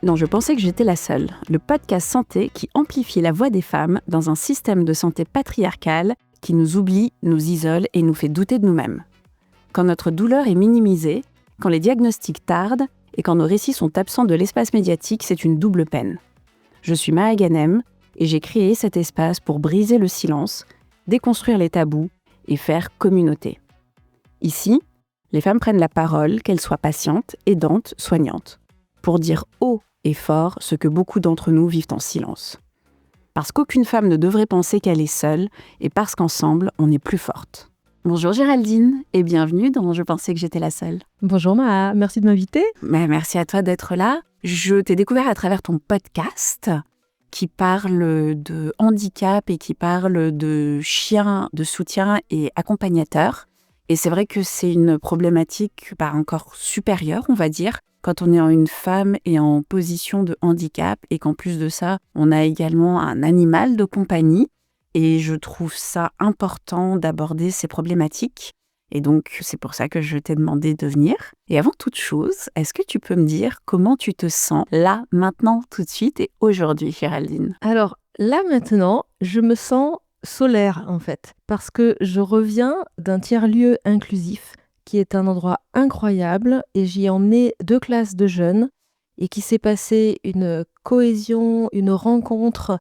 dans Je pensais que j'étais la seule, le podcast santé qui amplifie la voix des femmes dans un système de santé patriarcal qui nous oublie, nous isole et nous fait douter de nous-mêmes. Quand notre douleur est minimisée, quand les diagnostics tardent et quand nos récits sont absents de l'espace médiatique, c'est une double peine. Je suis Maha Ghanem et j'ai créé cet espace pour briser le silence, déconstruire les tabous et faire communauté. Ici, les femmes prennent la parole, qu'elles soient patientes, aidantes, soignantes, pour dire haut et fort ce que beaucoup d'entre nous vivent en silence. Parce qu'aucune femme ne devrait penser qu'elle est seule et parce qu'ensemble, on est plus forte. Bonjour Géraldine et bienvenue dans Je pensais que j'étais la seule. Bonjour Maha, merci de m'inviter. Merci à toi d'être là. Je t'ai découvert à travers ton podcast qui parle de handicap et qui parle de chiens de soutien et accompagnateurs. Et c'est vrai que c'est une problématique encore supérieure, on va dire, quand on est une femme et en position de handicap et qu'en plus de ça, on a également un animal de compagnie. Et je trouve ça important d'aborder ces problématiques. Et donc, c'est pour ça que je t'ai demandé de venir. Et avant toute chose, est-ce que tu peux me dire comment tu te sens là, maintenant, tout de suite et aujourd'hui, Géraldine ? Alors, là maintenant, je me sens solaire en fait, parce que je reviens d'un tiers-lieu inclusif qui est un endroit incroyable et j'y ai emmené 2 classes de jeunes et qui s'est passé une cohésion, une rencontre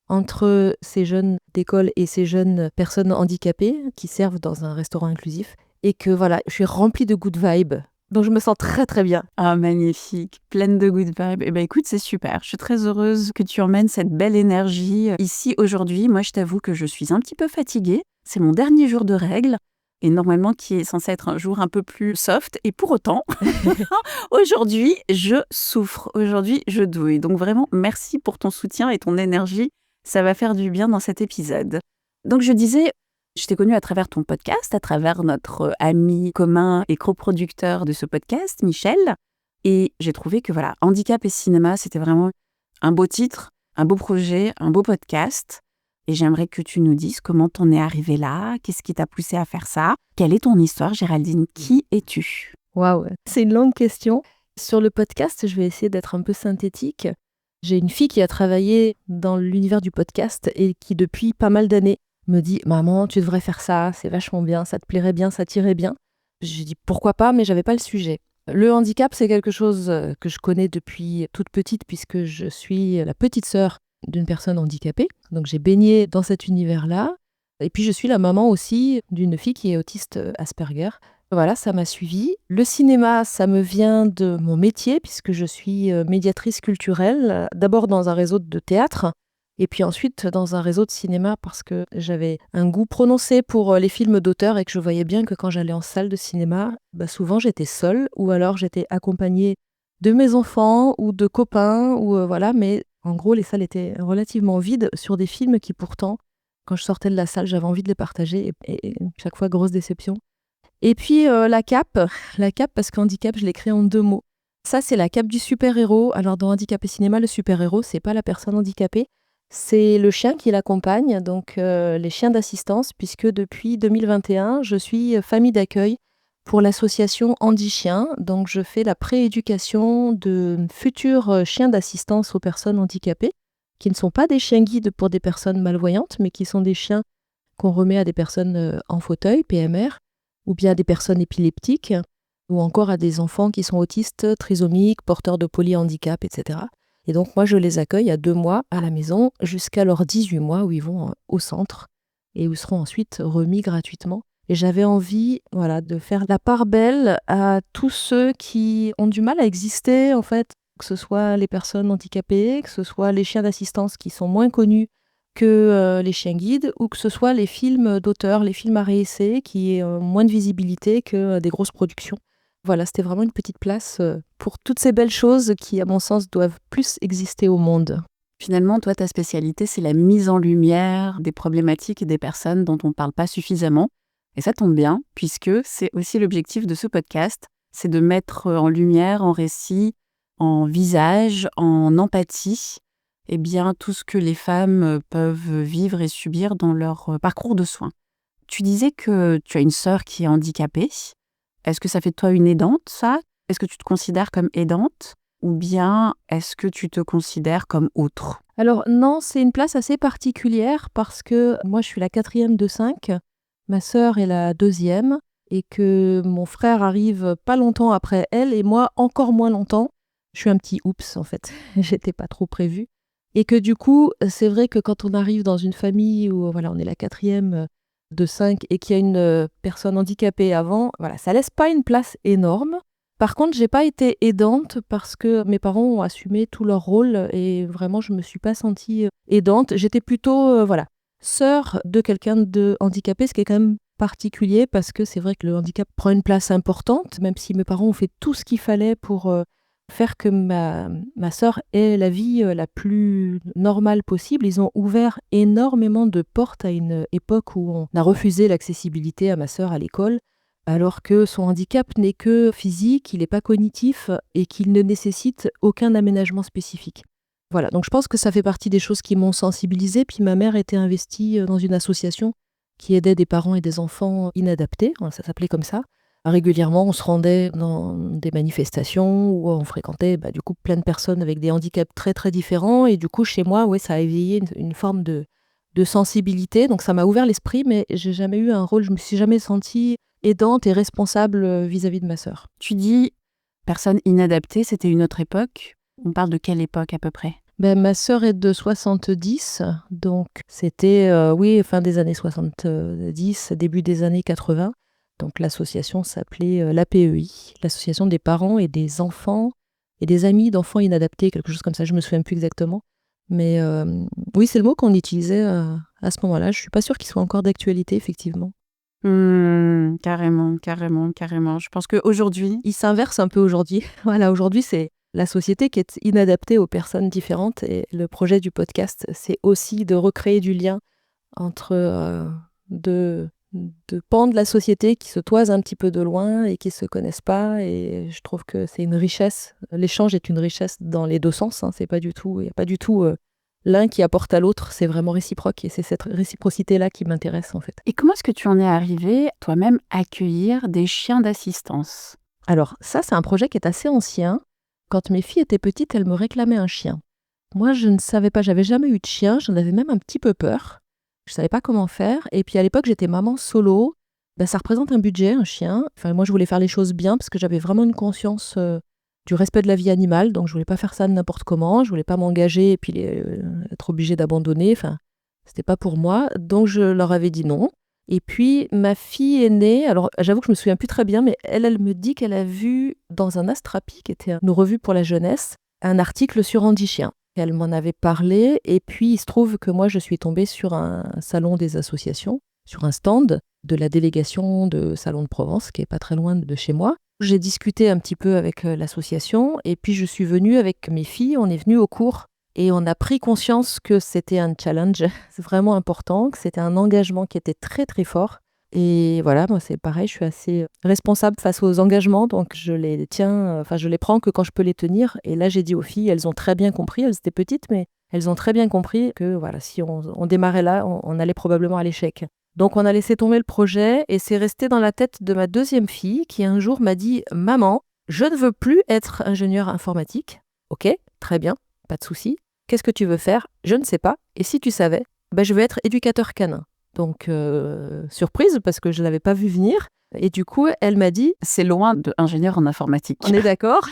entre ces jeunes d'école et ces jeunes personnes handicapées qui servent dans un restaurant inclusif et que voilà, je suis remplie de good vibes. Donc je me sens très très bien. Ah, magnifique, pleine de good vibes. Eh bien écoute, c'est super. Je suis très heureuse que tu emmènes cette belle énergie ici aujourd'hui. Moi, je t'avoue que je suis un petit peu fatiguée. C'est mon dernier jour de règles. Et normalement, qui est censé être un jour un peu plus soft. Et pour autant, aujourd'hui, je souffre. Aujourd'hui, je douille. Donc vraiment, merci pour ton soutien et ton énergie. Ça va faire du bien dans cet épisode. Donc je disais, je t'ai connue à travers ton podcast, à travers notre ami commun et coproducteur de ce podcast, Michel. Et j'ai trouvé que voilà, handicap et cinéma, c'était vraiment un beau titre, un beau projet, un beau podcast. Et j'aimerais que tu nous dises comment t'en es arrivée là, qu'est-ce qui t'a poussé à faire ça, quelle est ton histoire, Géraldine, qui es-tu ? Waouh, c'est une longue question. Sur le podcast, je vais essayer d'être un peu synthétique. J'ai une fille qui a travaillé dans l'univers du podcast et qui, depuis pas mal d'années, me dit « Maman, tu devrais faire ça, c'est vachement bien, ça te plairait bien, ça t'irait bien. » J'ai dit « Pourquoi pas ?» mais j'avais pas le sujet. Le handicap, c'est quelque chose que je connais depuis toute petite puisque je suis la petite sœur d'une personne handicapée. Donc j'ai baigné dans cet univers-là. Et puis je suis la maman aussi d'une fille qui est autiste Asperger. Voilà, ça m'a suivie. Le cinéma, ça me vient de mon métier puisque je suis médiatrice culturelle, d'abord dans un réseau de théâtre et puis ensuite dans un réseau de cinéma parce que j'avais un goût prononcé pour les films d'auteur et que je voyais bien que quand j'allais en salle de cinéma, souvent j'étais seule ou alors j'étais accompagnée de mes enfants ou de copains ou voilà, mais en gros les salles étaient relativement vides sur des films qui pourtant, quand je sortais de la salle, j'avais envie de les partager et chaque fois grosse déception. Et puis la cape parce qu'handicap, je l'écris en 2 mots. Ça, c'est la cape du super-héros. Alors dans Handicap et cinéma, le super-héros, c'est pas la personne handicapée, c'est le chien qui l'accompagne, donc les chiens d'assistance, puisque depuis 2021, je suis famille d'accueil pour l'association Handi Chien. Donc je fais la prééducation de futurs chiens d'assistance aux personnes handicapées, qui ne sont pas des chiens guides pour des personnes malvoyantes, mais qui sont des chiens qu'on remet à des personnes en fauteuil, PMR, ou bien à des personnes épileptiques, ou encore à des enfants qui sont autistes, trisomiques, porteurs de polyhandicap, etc. Et donc moi, je les accueille à 2 mois à la maison, jusqu'à leurs 18 mois où ils vont au centre et où ils seront ensuite remis gratuitement. Et j'avais envie de faire la part belle à tous ceux qui ont du mal à exister, en fait, que ce soit les personnes handicapées, que ce soit les chiens d'assistance qui sont moins connus que les chiens guides, ou que ce soit les films d'auteur, les films à réessai, qui ont moins de visibilité que des grosses productions. Voilà, c'était vraiment une petite place pour toutes ces belles choses qui, à mon sens, doivent plus exister au monde. Finalement, toi, ta spécialité, c'est la mise en lumière des problématiques et des personnes dont on ne parle pas suffisamment. Et ça tombe bien, puisque c'est aussi l'objectif de ce podcast, c'est de mettre en lumière, en récit, en visage, en empathie, tout ce que les femmes peuvent vivre et subir dans leur parcours de soins. Tu disais que tu as une sœur qui est handicapée. Est-ce que ça fait de toi une aidante, ça ? Est-ce que tu te considères comme aidante ? ou bien est-ce que tu te considères comme autre? Alors non, c'est une place assez particulière parce que moi je suis la 4e de 5, ma sœur est la 2e et que mon frère arrive pas longtemps après elle et moi encore moins longtemps. Je suis un petit oups en fait, j'étais pas trop prévue. Et que du coup, c'est vrai que quand on arrive dans une famille où voilà, on est la 4e de 5 et qu'il y a une personne handicapée avant, voilà, ça laisse pas une place énorme. Par contre, j'ai pas été aidante parce que mes parents ont assumé tout leur rôle et vraiment, je me suis pas sentie aidante. J'étais plutôt, voilà, sœur de quelqu'un de handicapé, ce qui est quand même particulier parce que c'est vrai que le handicap prend une place importante, même si mes parents ont fait tout ce qu'il fallait pour faire que ma sœur ait la vie la plus normale possible. Ils ont ouvert énormément de portes à une époque où on a refusé l'accessibilité à ma sœur à l'école, alors que son handicap n'est que physique, il n'est pas cognitif et qu'il ne nécessite aucun aménagement spécifique. Voilà, donc je pense que ça fait partie des choses qui m'ont sensibilisée. Puis ma mère était investie dans une association qui aidait des parents et des enfants inadaptés, ça s'appelait comme ça. Régulièrement, on se rendait dans des manifestations où on fréquentait du coup plein de personnes avec des handicaps très très différents. Et du coup, chez moi, ouais, ça a éveillé une forme de sensibilité. Donc ça m'a ouvert l'esprit, mais j'ai jamais eu un rôle, je me suis jamais sentie aidante et responsable vis-à-vis de ma sœur. Tu dis personne inadaptée, c'était une autre époque. On parle de quelle époque à peu près? Ma sœur est de 70, donc c'était fin des années 70, début des années 80. Donc l'association s'appelait l'APEI, l'association des parents et des enfants et des amis d'enfants inadaptés, quelque chose comme ça, je me souviens plus exactement. Mais oui, c'est le mot qu'on utilisait à ce moment-là. Je suis pas sûre qu'il soit encore d'actualité, effectivement. Carrément. Je pense qu'aujourd'hui, Il s'inverse un peu aujourd'hui. Voilà, aujourd'hui, c'est la société qui est inadaptée aux personnes différentes. Et le projet du podcast, c'est aussi de recréer du lien entre deux pans de la société qui se toisent un petit peu de loin et qui se connaissent pas. Et je trouve que c'est une richesse. L'échange est une richesse dans les deux sens. C'est pas du tout, il n'y a pas du tout l'un qui apporte à l'autre. C'est vraiment réciproque et c'est cette réciprocité-là qui m'intéresse en fait. Et comment est-ce que tu en es arrivé toi-même à accueillir des chiens d'assistance? Alors ça, c'est un projet qui est assez ancien. Quand mes filles étaient petites, elles me réclamaient un chien. Moi, je ne savais pas, j'avais jamais eu de chien, j'en avais même un petit peu peur. Je savais pas comment faire. Et puis à l'époque, j'étais maman solo. Ça représente un budget, un chien. Enfin, moi, je voulais faire les choses bien parce que j'avais vraiment une conscience du respect de la vie animale. Donc, je voulais pas faire ça n'importe comment. Je voulais pas m'engager et puis être obligée d'abandonner. Enfin, c'était pas pour moi. Donc, je leur avais dit non. Et puis, ma fille est née. Alors, j'avoue que je me souviens plus très bien, mais elle me dit qu'elle a vu dans un Astrapi, qui était une revue pour la jeunesse, un article sur Andy Chien. Elle m'en avait parlé, et puis il se trouve que moi, je suis tombée sur un salon des associations, sur un stand de la délégation de Salon de Provence, qui est pas très loin de chez moi. J'ai discuté un petit peu avec l'association, et puis je suis venue avec mes filles, on est venus au cours, et on a pris conscience que c'était un challenge, c'est vraiment important, que c'était un engagement qui était très très fort. Et voilà, moi c'est pareil, je suis assez responsable face aux engagements, donc je les tiens, je les prends que quand je peux les tenir. Et là j'ai dit aux filles, elles ont très bien compris, elles étaient petites, mais elles ont très bien compris que voilà, si on démarrait là, on allait probablement à l'échec. Donc on a laissé tomber le projet et c'est resté dans la tête de ma deuxième fille qui un jour m'a dit « Maman, je ne veux plus être ingénieure informatique. » Ok, très bien, pas de souci. Qu'est-ce que tu veux faire? Je ne sais pas. Et si tu savais, je veux être éducateur canin. Donc, surprise, parce que je ne l'avais pas vu venir. Et du coup, elle m'a dit... C'est loin de ingénieur en informatique. On est d'accord.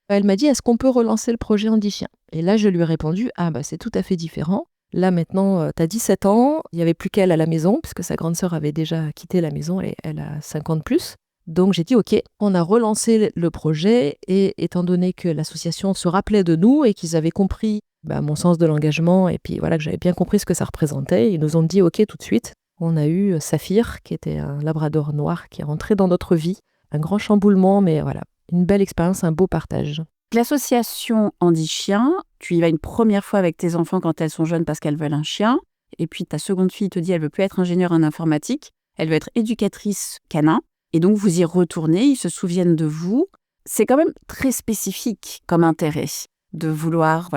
Elle m'a dit, est-ce qu'on peut relancer le projet Andy Chien? Et là, je lui ai répondu, c'est tout à fait différent. Là, maintenant, tu as 17 ans, il n'y avait plus qu'elle à la maison, puisque sa grande sœur avait déjà quitté la maison, et elle a 50 plus. Donc, j'ai dit, OK, on a relancé le projet, et étant donné que l'association se rappelait de nous et qu'ils avaient compris mon sens de l'engagement, et puis voilà, que j'avais bien compris ce que ça représentait, ils nous ont dit OK tout de suite. On a eu Saphir, qui était un labrador noir, qui est rentré dans notre vie. Un grand chamboulement, mais voilà, une belle expérience, un beau partage. L'association Andy Chien, tu y vas une première fois avec tes enfants quand elles sont jeunes parce qu'elles veulent un chien. Et puis ta seconde fille te dit elle veut plus être ingénieure en informatique, elle veut être éducatrice canin. Et donc vous y retournez, ils se souviennent de vous. C'est quand même très spécifique comme intérêt de vouloir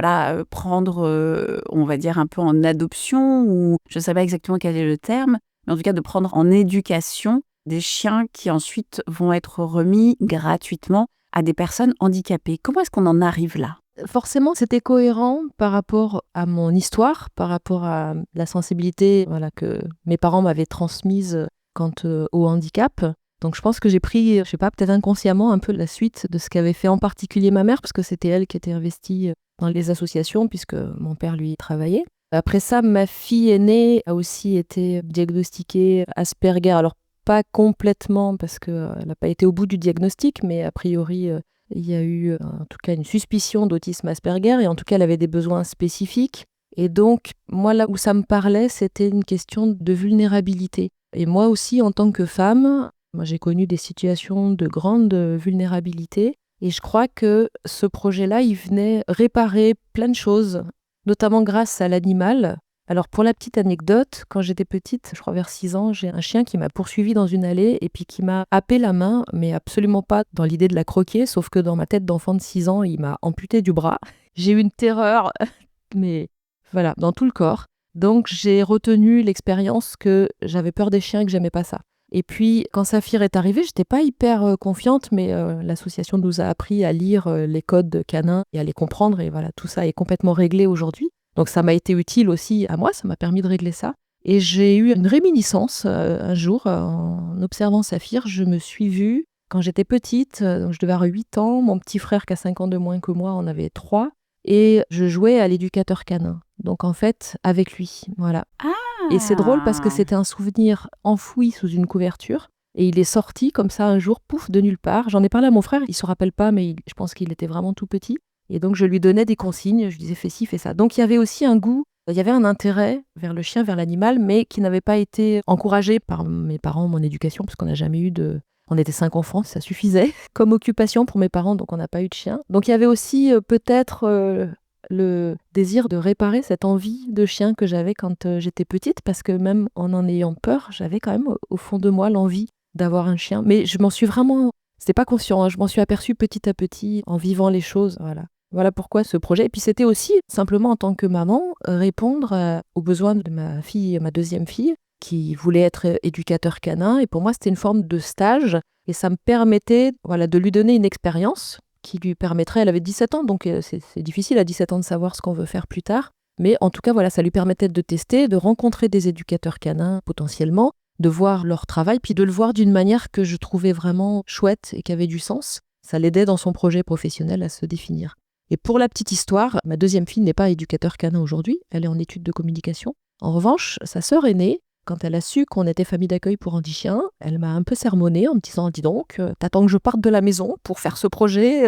prendre, on va dire, un peu en adoption, ou je ne sais pas exactement quel est le terme, mais en tout cas de prendre en éducation des chiens qui ensuite vont être remis gratuitement à des personnes handicapées. Comment est-ce qu'on en arrive là ? Forcément, c'était cohérent par rapport à mon histoire, par rapport à la sensibilité que mes parents m'avaient transmise quant au handicap. Donc je pense que j'ai pris, je sais pas, peut-être inconsciemment un peu la suite de ce qu'avait fait en particulier ma mère, parce que c'était elle qui était investie dans les associations, puisque mon père, lui, travaillait. Après ça, ma fille aînée a aussi été diagnostiquée Asperger. Alors pas complètement, parce qu'elle n'a pas été au bout du diagnostic, mais a priori, il y a eu en tout cas une suspicion d'autisme Asperger, et en tout cas, elle avait des besoins spécifiques. Et donc, moi, là où ça me parlait, c'était une question de vulnérabilité. Et moi aussi, en tant que femme, moi, j'ai connu des situations de grande vulnérabilité. Et je crois que ce projet-là, il venait réparer plein de choses, notamment grâce à l'animal. Alors, pour la petite anecdote, quand j'étais petite, je crois vers 6 ans, j'ai un chien qui m'a poursuivie dans une allée et puis qui m'a happé la main, mais absolument pas dans l'idée de la croquer, sauf que dans ma tête d'enfant de 6 ans, il m'a amputé du bras. J'ai eu une terreur, mais voilà, dans tout le corps. Donc, j'ai retenu l'expérience que j'avais peur des chiens et que j'aimais pas ça. Et puis, quand Saphir est arrivé, j'étais pas hyper confiante, mais l'association nous a appris à lire les codes canins et à les comprendre. Et voilà, tout ça est complètement réglé aujourd'hui. Donc, ça m'a été utile aussi à moi, ça m'a permis de régler ça. Et j'ai eu une réminiscence un jour, en observant Saphir. Je me suis vue, quand j'étais petite, donc je devais avoir 8 ans, mon petit frère qui a 5 ans de moins que moi en avait 3, et je jouais à l'éducateur canin. Donc, en fait, avec lui, voilà. Et c'est drôle parce que c'était un souvenir enfoui sous une couverture. Et il est sorti comme ça un jour, pouf, de nulle part. J'en ai parlé à mon frère, il se rappelle pas, mais je pense qu'il était vraiment tout petit. Et donc je lui donnais des consignes, je lui disais fais ci, fais ça. Donc il y avait aussi un goût, il y avait un intérêt vers le chien, vers l'animal, mais qui n'avait pas été encouragé par mes parents, mon éducation, parce qu'on n'a jamais eu de... On était 5 enfants, ça suffisait comme occupation pour mes parents, donc on n'a pas eu de chien. Donc il y avait aussi peut-être... le désir de réparer cette envie de chien que j'avais quand j'étais petite, parce que même en ayant peur, j'avais quand même au fond de moi l'envie d'avoir un chien. Mais je m'en suis vraiment... C'était pas conscient, hein, je m'en suis aperçue petit à petit en vivant les choses, voilà. Voilà pourquoi ce projet. Et puis c'était aussi, simplement en tant que maman, répondre aux besoins de ma fille, ma deuxième fille, qui voulait être éducateur canin. Et pour moi, c'était une forme de stage. Et ça me permettait de lui donner une expérience qui lui permettrait, elle avait 17 ans, donc c'est difficile à 17 ans de savoir ce qu'on veut faire plus tard. Mais en tout cas, ça lui permettait de tester, de rencontrer des éducateurs canins potentiellement, de voir leur travail, puis de le voir d'une manière que je trouvais vraiment chouette et qui avait du sens. Ça l'aidait dans son projet professionnel à se définir. Et pour la petite histoire, ma deuxième fille n'est pas éducateur canin aujourd'hui, elle est en études de communication. En revanche, sa sœur aînée, quand elle a su qu'on était famille d'accueil pour handichiens, elle m'a un peu sermonnée en me disant « Dis donc, t'attends que je parte de la maison pour faire ce projet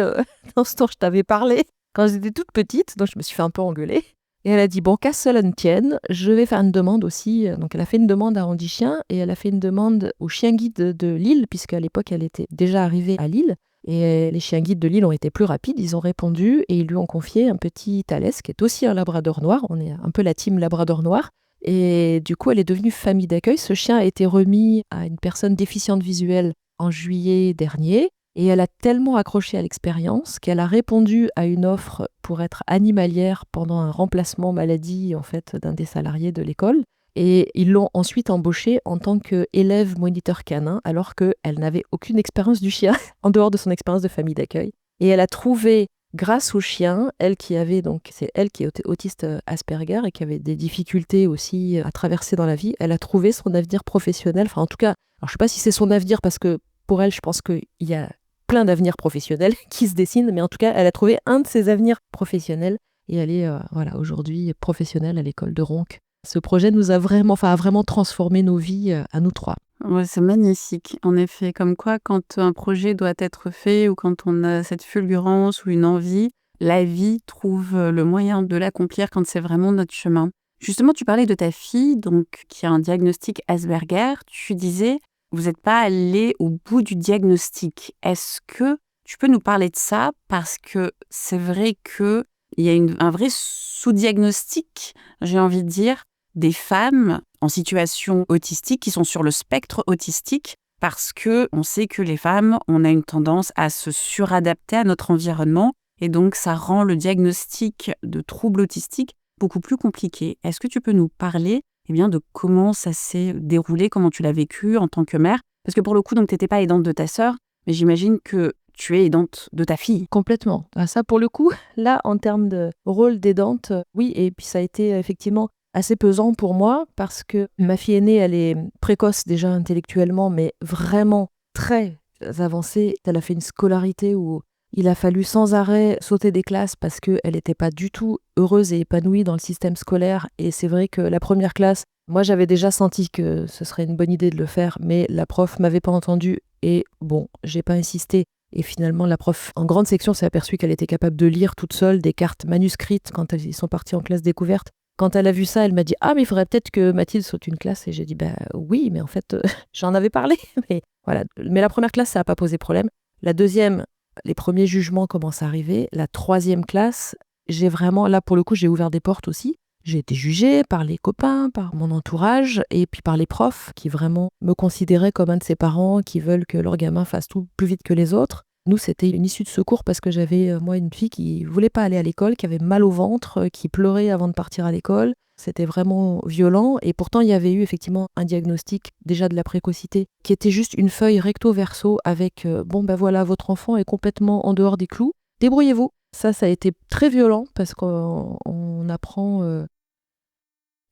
dans ce dont je t'avais parlé quand j'étais toute petite ?» Donc je me suis fait un peu engueuler. Et elle a dit « Bon, qu'à cela ne tienne, je vais faire une demande aussi. » Donc elle a fait une demande à Handichien et elle a fait une demande au chien guide de Lille, puisqu'à l'époque elle était déjà arrivée à Lille. Et les chiens guides de Lille ont été plus rapides, ils ont répondu et ils lui ont confié un petit Thalès qui est aussi un labrador noir. On est un peu la team labrador noir. Et du coup, elle est devenue famille d'accueil. Ce chien a été remis à une personne déficiente visuelle en juillet dernier. Et elle a tellement accroché à l'expérience qu'elle a répondu à une offre pour être animalière pendant un remplacement maladie en fait, d'un des salariés de l'école. Et ils l'ont ensuite embauchée en tant qu'élève moniteur canin, alors qu'elle n'avait aucune expérience du chien, en dehors de son expérience de famille d'accueil. Et elle a trouvé, grâce au chien, elle qui avait donc, c'est elle qui est autiste Asperger et qui avait des difficultés aussi à traverser dans la vie, elle a trouvé son avenir professionnel. Enfin, en tout cas, alors, je ne sais pas si c'est son avenir, parce que pour elle, je pense qu'il y a plein d'avenirs professionnels qui se dessinent, mais en tout cas, elle a trouvé un de ses avenirs professionnels et elle est aujourd'hui professionnelle à l'école de Ronc. Ce projet a vraiment transformé nos vies à nous 3. Ouais, c'est magnifique. En effet, comme quoi, quand un projet doit être fait ou quand on a cette fulgurance ou une envie, la vie trouve le moyen de l'accomplir quand c'est vraiment notre chemin. Justement, tu parlais de ta fille, donc qui a un diagnostic Asperger. Tu disais, vous n'êtes pas allé au bout du diagnostic. Est-ce que tu peux nous parler de ça? Parce que c'est vrai qu'il y a un vrai sous-diagnostic, j'ai envie de dire, des femmes en situation autistique qui sont sur le spectre autistique, parce que on sait que les femmes, on a une tendance à se suradapter à notre environnement et donc ça rend le diagnostic de trouble autistique beaucoup plus compliqué. Est-ce que tu peux nous parler de comment ça s'est déroulé, comment tu l'as vécu en tant que mère? Parce que pour le coup, donc tu n'étais pas aidante de ta sœur, mais j'imagine que tu es aidante de ta fille. Complètement. Ah, ça, pour le coup, là, en termes de rôle d'aidante, oui, et puis ça a été effectivement assez pesant pour moi parce que ma fille aînée, elle est précoce déjà intellectuellement, mais vraiment très avancée. Elle a fait une scolarité où il a fallu sans arrêt sauter des classes parce qu'elle n'était pas du tout heureuse et épanouie dans le système scolaire. Et c'est vrai que la première classe, moi j'avais déjà senti que ce serait une bonne idée de le faire, mais la prof m'avait pas entendu et bon, j'ai pas insisté. Et finalement, la prof en grande section s'est aperçue qu'elle était capable de lire toute seule des cartes manuscrites quand ils sont partis en classe découverte. Quand elle a vu ça, elle m'a dit « Ah, mais il faudrait peut-être que Mathilde saute une classe. » Et j'ai dit « Bah oui, mais en fait, j'en avais parlé. » Mais voilà. Mais la première classe, ça n'a pas posé problème. La deuxième, les premiers jugements commencent à arriver. La troisième classe, j'ai vraiment, là pour le coup, j'ai ouvert des portes aussi. J'ai été jugée par les copains, par mon entourage et puis par les profs qui vraiment me considéraient comme un de ces parents qui veulent que leur gamin fasse tout plus vite que les autres. Nous, c'était une issue de secours parce que j'avais, moi, une fille qui voulait pas aller à l'école, qui avait mal au ventre, qui pleurait avant de partir à l'école. C'était vraiment violent et pourtant, il y avait eu effectivement un diagnostic déjà de la précocité qui était juste une feuille recto-verso avec bon, ben voilà, votre enfant est complètement en dehors des clous, débrouillez-vous. Ça a été très violent parce qu'on apprend...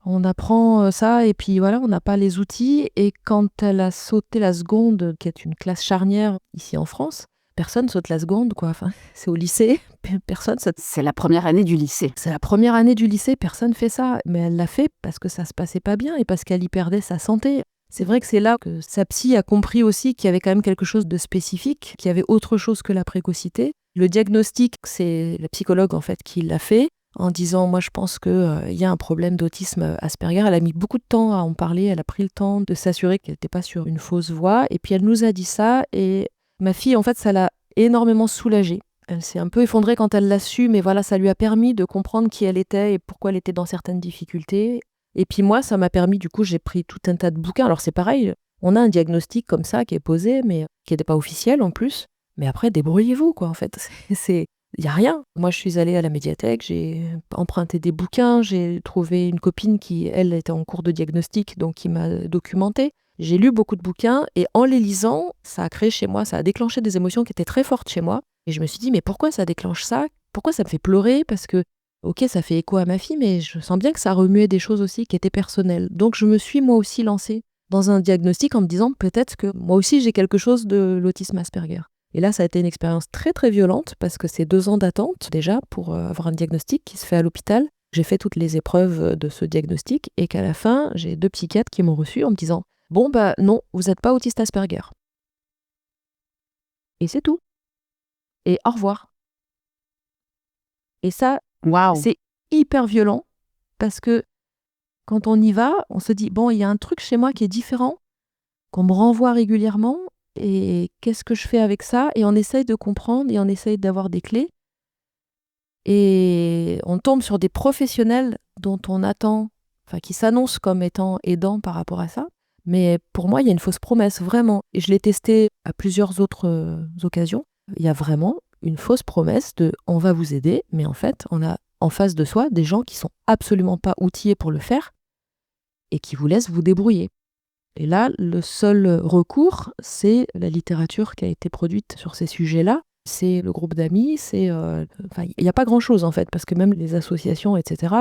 On apprend ça et puis voilà, on n'a pas les outils. Et quand elle a sauté la seconde, qui est une classe charnière ici en France, personne saute la seconde, quoi. Enfin, c'est au lycée, personne saute. C'est la première année du lycée. C'est la première année du lycée, personne fait ça. Mais elle l'a fait parce que ça se passait pas bien et parce qu'elle y perdait sa santé. C'est vrai que c'est là que sa psy a compris aussi qu'il y avait quand même quelque chose de spécifique, qu'il y avait autre chose que la précocité. Le diagnostic, c'est la psychologue en fait qui l'a fait. En disant, moi je pense qu'il y a un problème d'autisme Asperger. Elle a mis beaucoup de temps à en parler, elle a pris le temps de s'assurer qu'elle n'était pas sur une fausse voie. Et puis elle nous a dit ça et ma fille, en fait, ça l'a énormément soulagée. Elle s'est un peu effondrée quand elle l'a su, mais voilà, ça lui a permis de comprendre qui elle était et pourquoi elle était dans certaines difficultés. Et puis moi, ça m'a permis, du coup, j'ai pris tout un tas de bouquins. Alors c'est pareil, on a un diagnostic comme ça qui est posé, mais qui n'était pas officiel en plus. Mais après, débrouillez-vous, quoi, en fait. Il n'y a rien. Moi, je suis allée à la médiathèque, j'ai emprunté des bouquins, j'ai trouvé une copine qui, elle, était en cours de diagnostic, donc qui m'a documenté. J'ai lu beaucoup de bouquins et en les lisant, ça a créé chez moi, ça a déclenché des émotions qui étaient très fortes chez moi. Et je me suis dit, mais pourquoi ça déclenche ça? Pourquoi ça me fait pleurer? Parce que, ok, ça fait écho à ma fille, mais je sens bien que ça remuait des choses aussi qui étaient personnelles. Donc, je me suis moi aussi lancée dans un diagnostic en me disant, peut-être que moi aussi j'ai quelque chose de l'autisme Asperger. Et là, ça a été une expérience très très violente parce que c'est 2 ans d'attente déjà pour avoir un diagnostic qui se fait à l'hôpital. J'ai fait toutes les épreuves de ce diagnostic et qu'à la fin, j'ai 2 psychiatres qui m'ont reçu en me disant « Bon, bah non, vous n'êtes pas autiste Asperger. » Et c'est tout. Et au revoir. Et ça, Waouh. c'est hyper violent parce que quand on y va, on se dit « Bon, il y a un truc chez moi qui est différent, qu'on me renvoie régulièrement. » Et qu'est-ce que je fais avec ça? Et on essaye de comprendre et on essaye d'avoir des clés. Et on tombe sur des professionnels dont on attend, enfin qui s'annoncent comme étant aidants par rapport à ça. Mais pour moi, il y a une fausse promesse, vraiment. Et je l'ai testé à plusieurs autres occasions. Il y a vraiment une fausse promesse de « on va vous aider », mais en fait, on a en face de soi des gens qui sont absolument pas outillés pour le faire et qui vous laissent vous débrouiller. Et là, le seul recours, c'est la littérature qui a été produite sur ces sujets-là. C'est le groupe d'amis, il n'y a pas grand-chose en fait, parce que même les associations, etc.,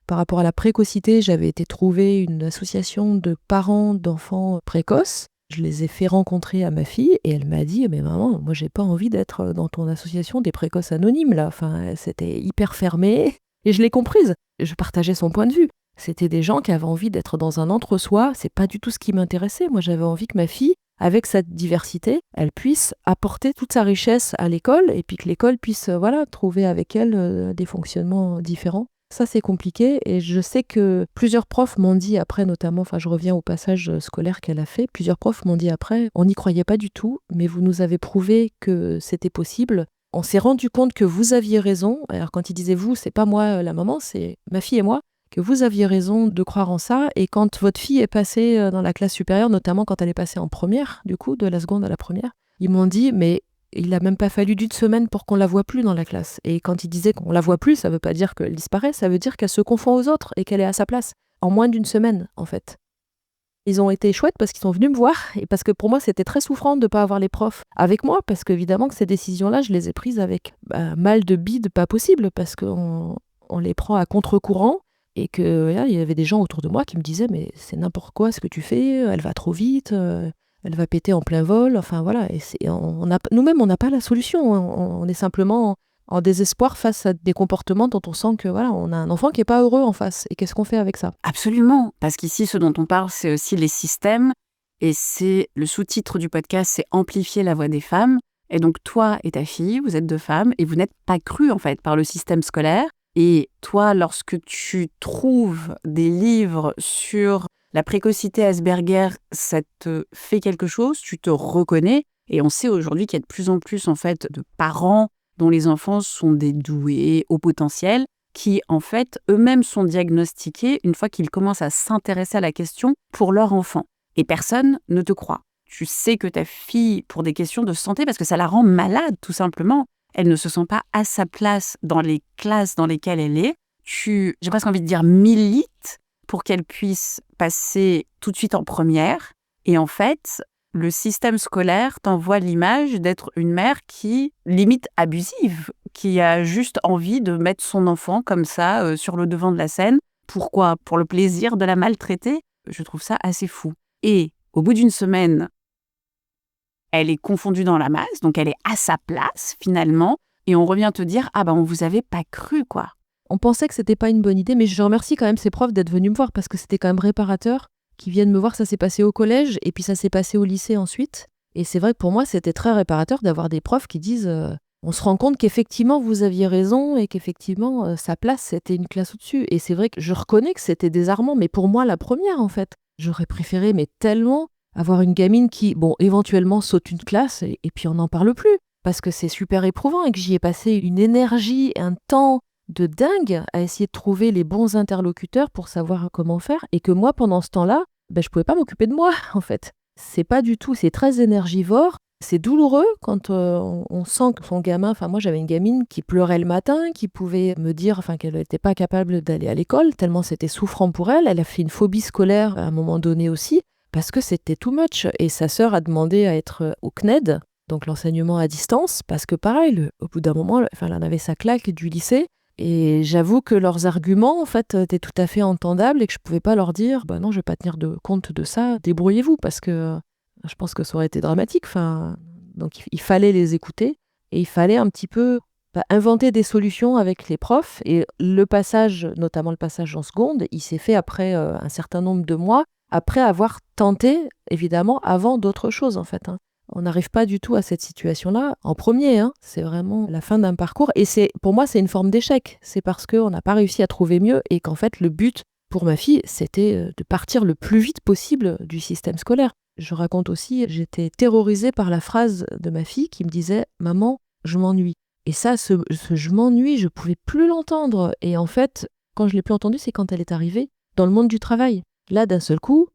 par rapport à la précocité, j'avais été trouver une association de parents d'enfants précoces. Je les ai fait rencontrer à ma fille et elle m'a dit « Mais maman, moi j'ai pas envie d'être dans ton association des précoces anonymes là. » Enfin, c'était hyper fermé et je l'ai comprise. Je partageais son point de vue. C'était des gens qui avaient envie d'être dans un entre-soi. C'est pas du tout ce qui m'intéressait. Moi, j'avais envie que ma fille, avec sa diversité, elle puisse apporter toute sa richesse à l'école et puis que l'école puisse trouver avec elle des fonctionnements différents. Ça, c'est compliqué et je sais que plusieurs profs m'ont dit après, notamment, je reviens au passage scolaire qu'elle a fait, plusieurs profs m'ont dit après, on n'y croyait pas du tout, mais vous nous avez prouvé que c'était possible. On s'est rendu compte que vous aviez raison. Alors quand ils disaient vous, c'est pas moi la maman, c'est ma fille et moi. Que vous aviez raison de croire en ça. Et quand votre fille est passée dans la classe supérieure, notamment quand elle est passée en première, du coup, de la seconde à la première, ils m'ont dit, mais il n'a même pas fallu d'une semaine pour qu'on la voie plus dans la classe. Et quand ils disaient qu'on la voit plus, ça ne veut pas dire qu'elle disparaît, ça veut dire qu'elle se confond aux autres et qu'elle est à sa place. En moins d'une semaine, en fait. Ils ont été chouettes parce qu'ils sont venus me voir et parce que pour moi, c'était très souffrant de ne pas avoir les profs avec moi parce qu'évidemment que ces décisions-là, je les ai prises avec mal de bide pas possible parce qu'on les prend à contre-courant et qu'il y avait des gens autour de moi qui me disaient « mais c'est n'importe quoi ce que tu fais, elle va trop vite, elle va péter en plein vol ». Enfin voilà, et nous-mêmes, on n'a pas la solution. On est simplement en désespoir face à des comportements dont on sent que voilà, on a un enfant qui n'est pas heureux en face. Et qu'est-ce qu'on fait avec ça ? Absolument, parce qu'ici, ce dont on parle, c'est aussi les systèmes. Et c'est le sous-titre du podcast, c'est amplifier la voix des femmes. Et donc, toi et ta fille, vous êtes deux femmes et vous n'êtes pas crues, en fait, par le système scolaire. Et toi, lorsque tu trouves des livres sur la précocité Asperger, ça te fait quelque chose, tu te reconnais. Et on sait aujourd'hui qu'il y a de plus en plus, en fait, de parents dont les enfants sont des doués au potentiel, qui, en fait, eux-mêmes sont diagnostiqués une fois qu'ils commencent à s'intéresser à la question pour leur enfant. Et personne ne te croit. Tu sais que ta fille, pour des questions de santé, parce que ça la rend malade, tout simplement, elle ne se sent pas à sa place dans les classes dans lesquelles elle est. J'ai presque envie de dire milite pour qu'elle puisse passer tout de suite en première. Et en fait, le système scolaire t'envoie l'image d'être une mère qui, limite abusive, qui a juste envie de mettre son enfant comme ça sur le devant de la scène. Pourquoi ? Pour le plaisir de la maltraiter ? Je trouve ça assez fou. Et au bout d'une semaine, elle est confondue dans la masse, donc elle est à sa place finalement, et on revient te dire « Ah ben on vous avait pas cru quoi ». On pensait que c'était pas une bonne idée, mais je remercie quand même ces profs d'être venus me voir parce que c'était quand même réparateur. Qui viennent me voir, ça s'est passé au collège et puis ça s'est passé au lycée ensuite. Et c'est vrai que pour moi, c'était très réparateur d'avoir des profs qui disent on se rend compte qu'effectivement, vous aviez raison et qu'effectivement, sa place, c'était une classe au-dessus. Et c'est vrai que je reconnais que c'était désarmant, mais pour moi, la première, en fait. J'aurais préféré, mais tellement, avoir une gamine qui, bon, éventuellement saute une classe et puis on n'en parle plus. Parce que c'est super éprouvant et que j'y ai passé une énergie, un temps de dingue à essayer de trouver les bons interlocuteurs pour savoir comment faire et que moi pendant ce temps-là, je pouvais pas m'occuper de moi en fait. C'est pas du tout, c'est très énergivore, c'est douloureux quand on sent que son gamin, enfin moi j'avais une gamine qui pleurait le matin, qui pouvait me dire qu'elle n'était pas capable d'aller à l'école tellement c'était souffrant pour elle. Elle a fait une phobie scolaire à un moment donné aussi parce que c'était too much et sa sœur a demandé à être au CNED, donc l'enseignement à distance, parce que pareil, au bout d'un moment, elle en avait sa claque du lycée. Et j'avoue que leurs arguments, en fait, étaient tout à fait entendables et que je pouvais pas leur dire « non, je vais pas tenir compte de ça, débrouillez-vous » parce que je pense que ça aurait été dramatique. Donc il fallait les écouter et il fallait un petit peu inventer des solutions avec les profs. Et le passage, notamment le passage en seconde, il s'est fait après un certain nombre de mois, après avoir tenté, évidemment, avant d'autres choses, en fait. On n'arrive pas du tout à cette situation-là en premier. C'est vraiment la fin d'un parcours. Et pour moi, c'est une forme d'échec. C'est parce qu'on n'a pas réussi à trouver mieux et qu'en fait, le but pour ma fille, c'était de partir le plus vite possible du système scolaire. Je raconte aussi, j'étais terrorisée par la phrase de ma fille qui me disait « Maman, je m'ennuie ». Et ça, ce je m'ennuie, je ne pouvais plus l'entendre. Et en fait, quand je l'ai plus entendu, c'est quand elle est arrivée dans le monde du travail. Là, d'un seul coup,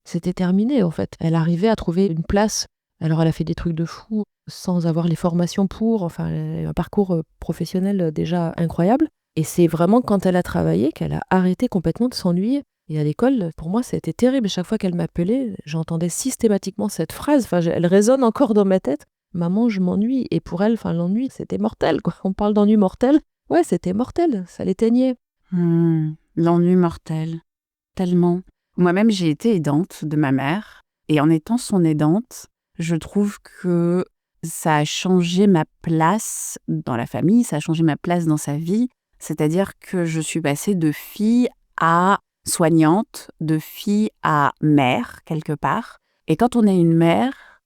c'était terminé en fait. Elle arrivait à trouver une place. Alors, elle a fait des trucs de fou sans avoir les formations pour, un parcours professionnel déjà incroyable. Et c'est vraiment quand elle a travaillé qu'elle a arrêté complètement de s'ennuyer. Et à l'école, pour moi, ça a été terrible. Chaque fois qu'elle m'appelait, j'entendais systématiquement cette phrase. Elle résonne encore dans ma tête. Maman, je m'ennuie. Et pour elle, l'ennui, c'était mortel, quoi. On parle d'ennui mortel. Ouais, c'était mortel. Ça l'éteignait. L'ennui mortel. Tellement. Moi-même, j'ai été aidante de ma mère. Et en étant son aidante, je trouve que ça a changé ma place dans la famille, ça a changé ma place dans sa vie. C'est-à-dire que je suis passée de fille à soignante, de fille à mère, quelque part. Et quand on est une mère,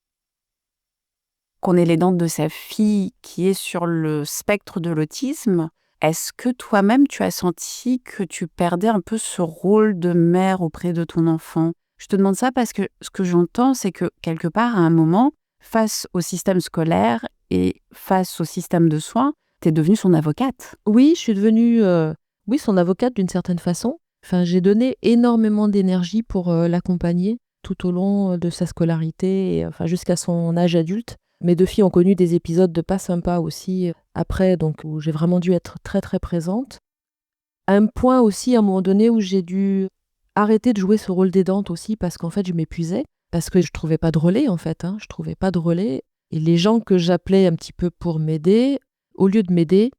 qu'on est l'aidante de sa fille qui est sur le spectre de l'autisme, est-ce que toi-même tu as senti que tu perdais un peu ce rôle de mère auprès de ton enfant ? Je te demande ça parce que ce que j'entends, c'est que quelque part, à un moment, face au système scolaire et face au système de soins, tu es devenue son avocate. Oui, je suis devenue son avocate d'une certaine façon. J'ai donné énormément d'énergie pour l'accompagner tout au long de sa scolarité, et, jusqu'à son âge adulte. Mes deux filles ont connu des épisodes de pas sympas aussi après, donc où j'ai vraiment dû être très très présente. À un point aussi, à un moment donné, où j'ai dû arrêté de jouer ce rôle d'aidante aussi parce qu'en fait, je m'épuisais, parce que je trouvais pas de relais en fait. Je trouvais pas de relais. Et les gens que j'appelais un petit peu pour m'aider, au lieu de m'aider,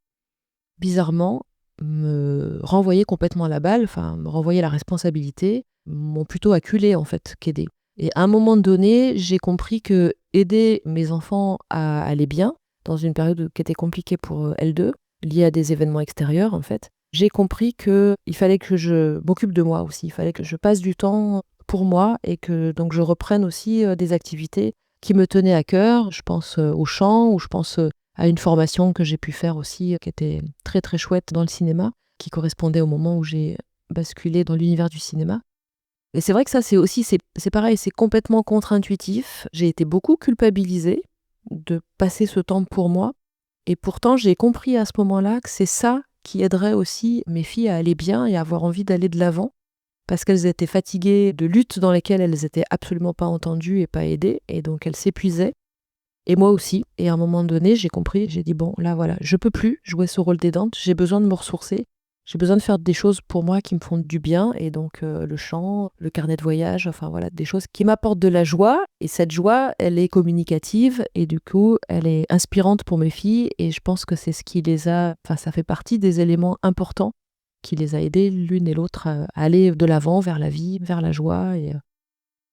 bizarrement, me renvoyaient complètement la balle, enfin, me renvoyaient la responsabilité, m'ont plutôt acculé en fait qu'aider. Et à un moment donné, j'ai compris que aider mes enfants à aller bien, dans une période qui était compliquée pour elles deux, liée à des événements extérieurs en fait, j'ai compris qu'il fallait que je m'occupe de moi aussi, il fallait que je passe du temps pour moi et que donc je reprenne aussi des activités qui me tenaient à cœur. Je pense au chant ou je pense à une formation que j'ai pu faire aussi qui était très très chouette dans le cinéma, qui correspondait au moment où j'ai basculé dans l'univers du cinéma. Et c'est vrai que ça, c'est pareil, c'est complètement contre-intuitif. J'ai été beaucoup culpabilisée de passer ce temps pour moi. Et pourtant, j'ai compris à ce moment-là que c'est ça qui aiderait aussi mes filles à aller bien et à avoir envie d'aller de l'avant. Parce qu'elles étaient fatiguées de luttes dans lesquelles elles n'étaient absolument pas entendues et pas aidées. Et donc, elles s'épuisaient. Et moi aussi. Et à un moment donné, j'ai compris, j'ai dit, bon, là, voilà, je peux plus jouer ce rôle d'aidante. J'ai besoin de me ressourcer. J'ai besoin de faire des choses pour moi qui me font du bien. Et donc, le chant, le carnet de voyage, enfin voilà, des choses qui m'apportent de la joie. Et cette joie, elle est communicative. Et du coup, elle est inspirante pour mes filles. Et je pense que c'est ce qui les a... Enfin, ça fait partie des éléments importants qui les a aidées l'une et l'autre à aller de l'avant vers la vie, vers la joie et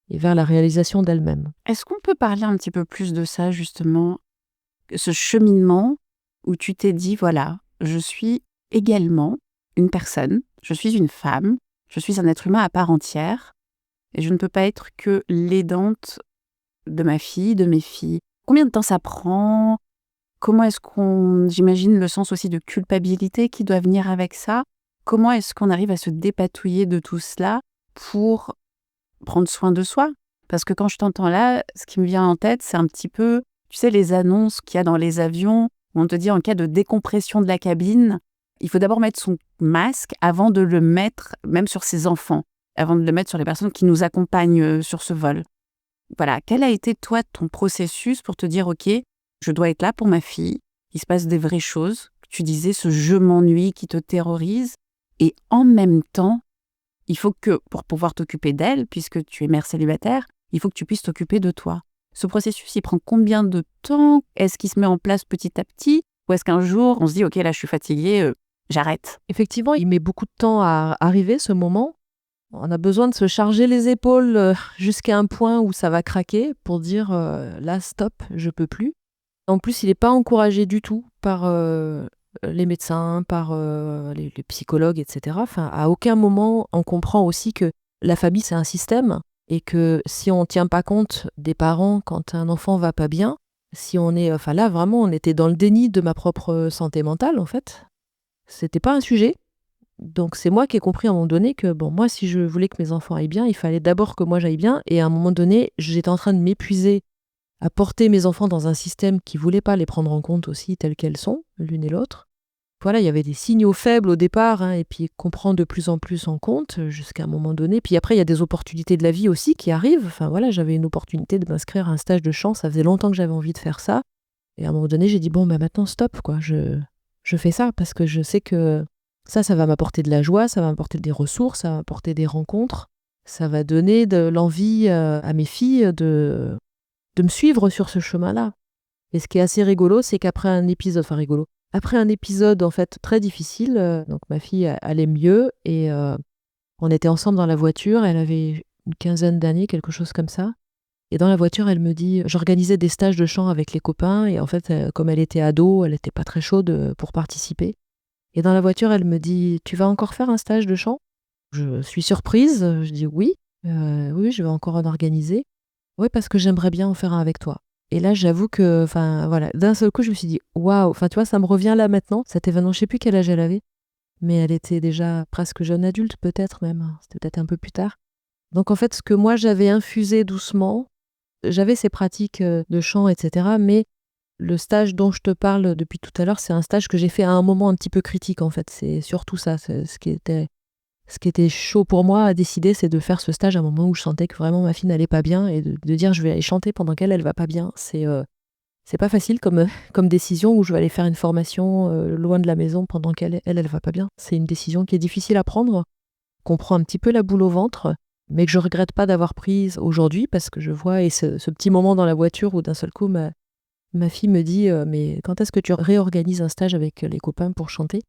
vers la réalisation d'elles-mêmes. Est-ce qu'on peut parler un petit peu plus de ça, justement, ce cheminement où tu t'es dit, voilà, je suis également une personne, je suis une femme, je suis un être humain à part entière, et je ne peux pas être que l'aidante de ma fille, de mes filles. Combien de temps ça prend? Comment est-ce j'imagine le sens aussi de culpabilité qui doit venir avec ça. Comment est-ce qu'on arrive à se dépatouiller de tout cela pour prendre soin de soi? Parce que quand je t'entends là, ce qui me vient en tête, c'est un petit peu, tu sais, les annonces qu'il y a dans les avions où on te dit en cas de décompression de la cabine, il faut d'abord mettre son masque avant de le mettre même sur ses enfants, avant de le mettre sur les personnes qui nous accompagnent sur ce vol. Voilà, quel a été toi ton processus pour te dire, ok, je dois être là pour ma fille, il se passe des vraies choses, tu disais ce je m'ennuie qui te terrorise, et en même temps, il faut que, pour pouvoir t'occuper d'elle, puisque tu es mère célibataire, il faut que tu puisses t'occuper de toi. Ce processus, il prend combien de temps? Est-ce qu'il se met en place petit à petit? Ou est-ce qu'un jour, on se dit, ok, là, je suis fatiguée, j'arrête? Effectivement, il met beaucoup de temps à arriver, ce moment. On a besoin de se charger les épaules jusqu'à un point où ça va craquer pour dire là, stop, je peux plus. En plus, il n'est pas encouragé du tout par les médecins, par les psychologues, etc. Enfin, à aucun moment, on comprend aussi que la famille, c'est un système et que si on ne tient pas compte des parents quand un enfant va pas bien, si on est... Enfin là, vraiment, on était dans le déni de ma propre santé mentale, en fait. C'était pas un sujet. Donc c'est moi qui ai compris à un moment donné que, bon, moi, si je voulais que mes enfants aillent bien, il fallait d'abord que moi j'aille bien. Et à un moment donné, j'étais en train de m'épuiser à porter mes enfants dans un système qui ne voulait pas les prendre en compte aussi telles qu'elles sont, l'une et l'autre. Voilà, il y avait des signaux faibles au départ, et puis qu'on prend de plus en plus en compte jusqu'à un moment donné. Puis après, il y a des opportunités de la vie aussi qui arrivent. Enfin voilà, j'avais une opportunité de m'inscrire à un stage de chant, ça faisait longtemps que j'avais envie de faire ça. Et à un moment donné, j'ai dit, bon, maintenant, stop, quoi. Je fais ça parce que je sais que ça va m'apporter de la joie, ça va m'apporter des ressources, ça va m'apporter des rencontres. Ça va donner de l'envie à mes filles de me suivre sur ce chemin-là. Et ce qui est assez rigolo, c'est qu'après un épisode, en fait très difficile, donc ma fille allait mieux et on était ensemble dans la voiture, elle avait une quinzaine d'années, quelque chose comme ça. Et dans la voiture, elle me dit, j'organisais des stages de chant avec les copains et en fait, comme elle était ado, elle n'était pas très chaude pour participer. Et dans la voiture, elle me dit, tu vas encore faire un stage de chant? Je suis surprise, je dis oui, oui, je vais encore en organiser. Oui, parce que j'aimerais bien en faire un avec toi. Et là, j'avoue que, enfin, voilà, d'un seul coup, je me suis dit, waouh, enfin, tu vois, ça me revient là maintenant. Cet événement, je sais plus quel âge elle avait, mais elle était déjà presque jeune adulte, peut-être même. C'était peut-être un peu plus tard. Donc, en fait, ce que moi, j'avais infusé doucement, j'avais ces pratiques de chant, etc. Mais le stage dont je te parle depuis tout à l'heure, c'est un stage que j'ai fait à un moment un petit peu critique, en fait. C'est surtout ça, c'est ce qui était chaud pour moi à décider, c'est de faire ce stage à un moment où je sentais que vraiment ma fille n'allait pas bien et de dire je vais aller chanter pendant qu'elle va pas bien. C'est pas facile comme décision, où je vais aller faire une formation loin de la maison pendant qu'elle va pas bien. C'est une décision qui est difficile à prendre, qu'on prend un petit peu la boule au ventre, mais que je regrette pas d'avoir prise aujourd'hui parce que je vois, et ce petit moment dans la voiture où d'un seul coup, ma fille me dit mais quand est-ce que tu réorganises un stage avec les copains pour chanter?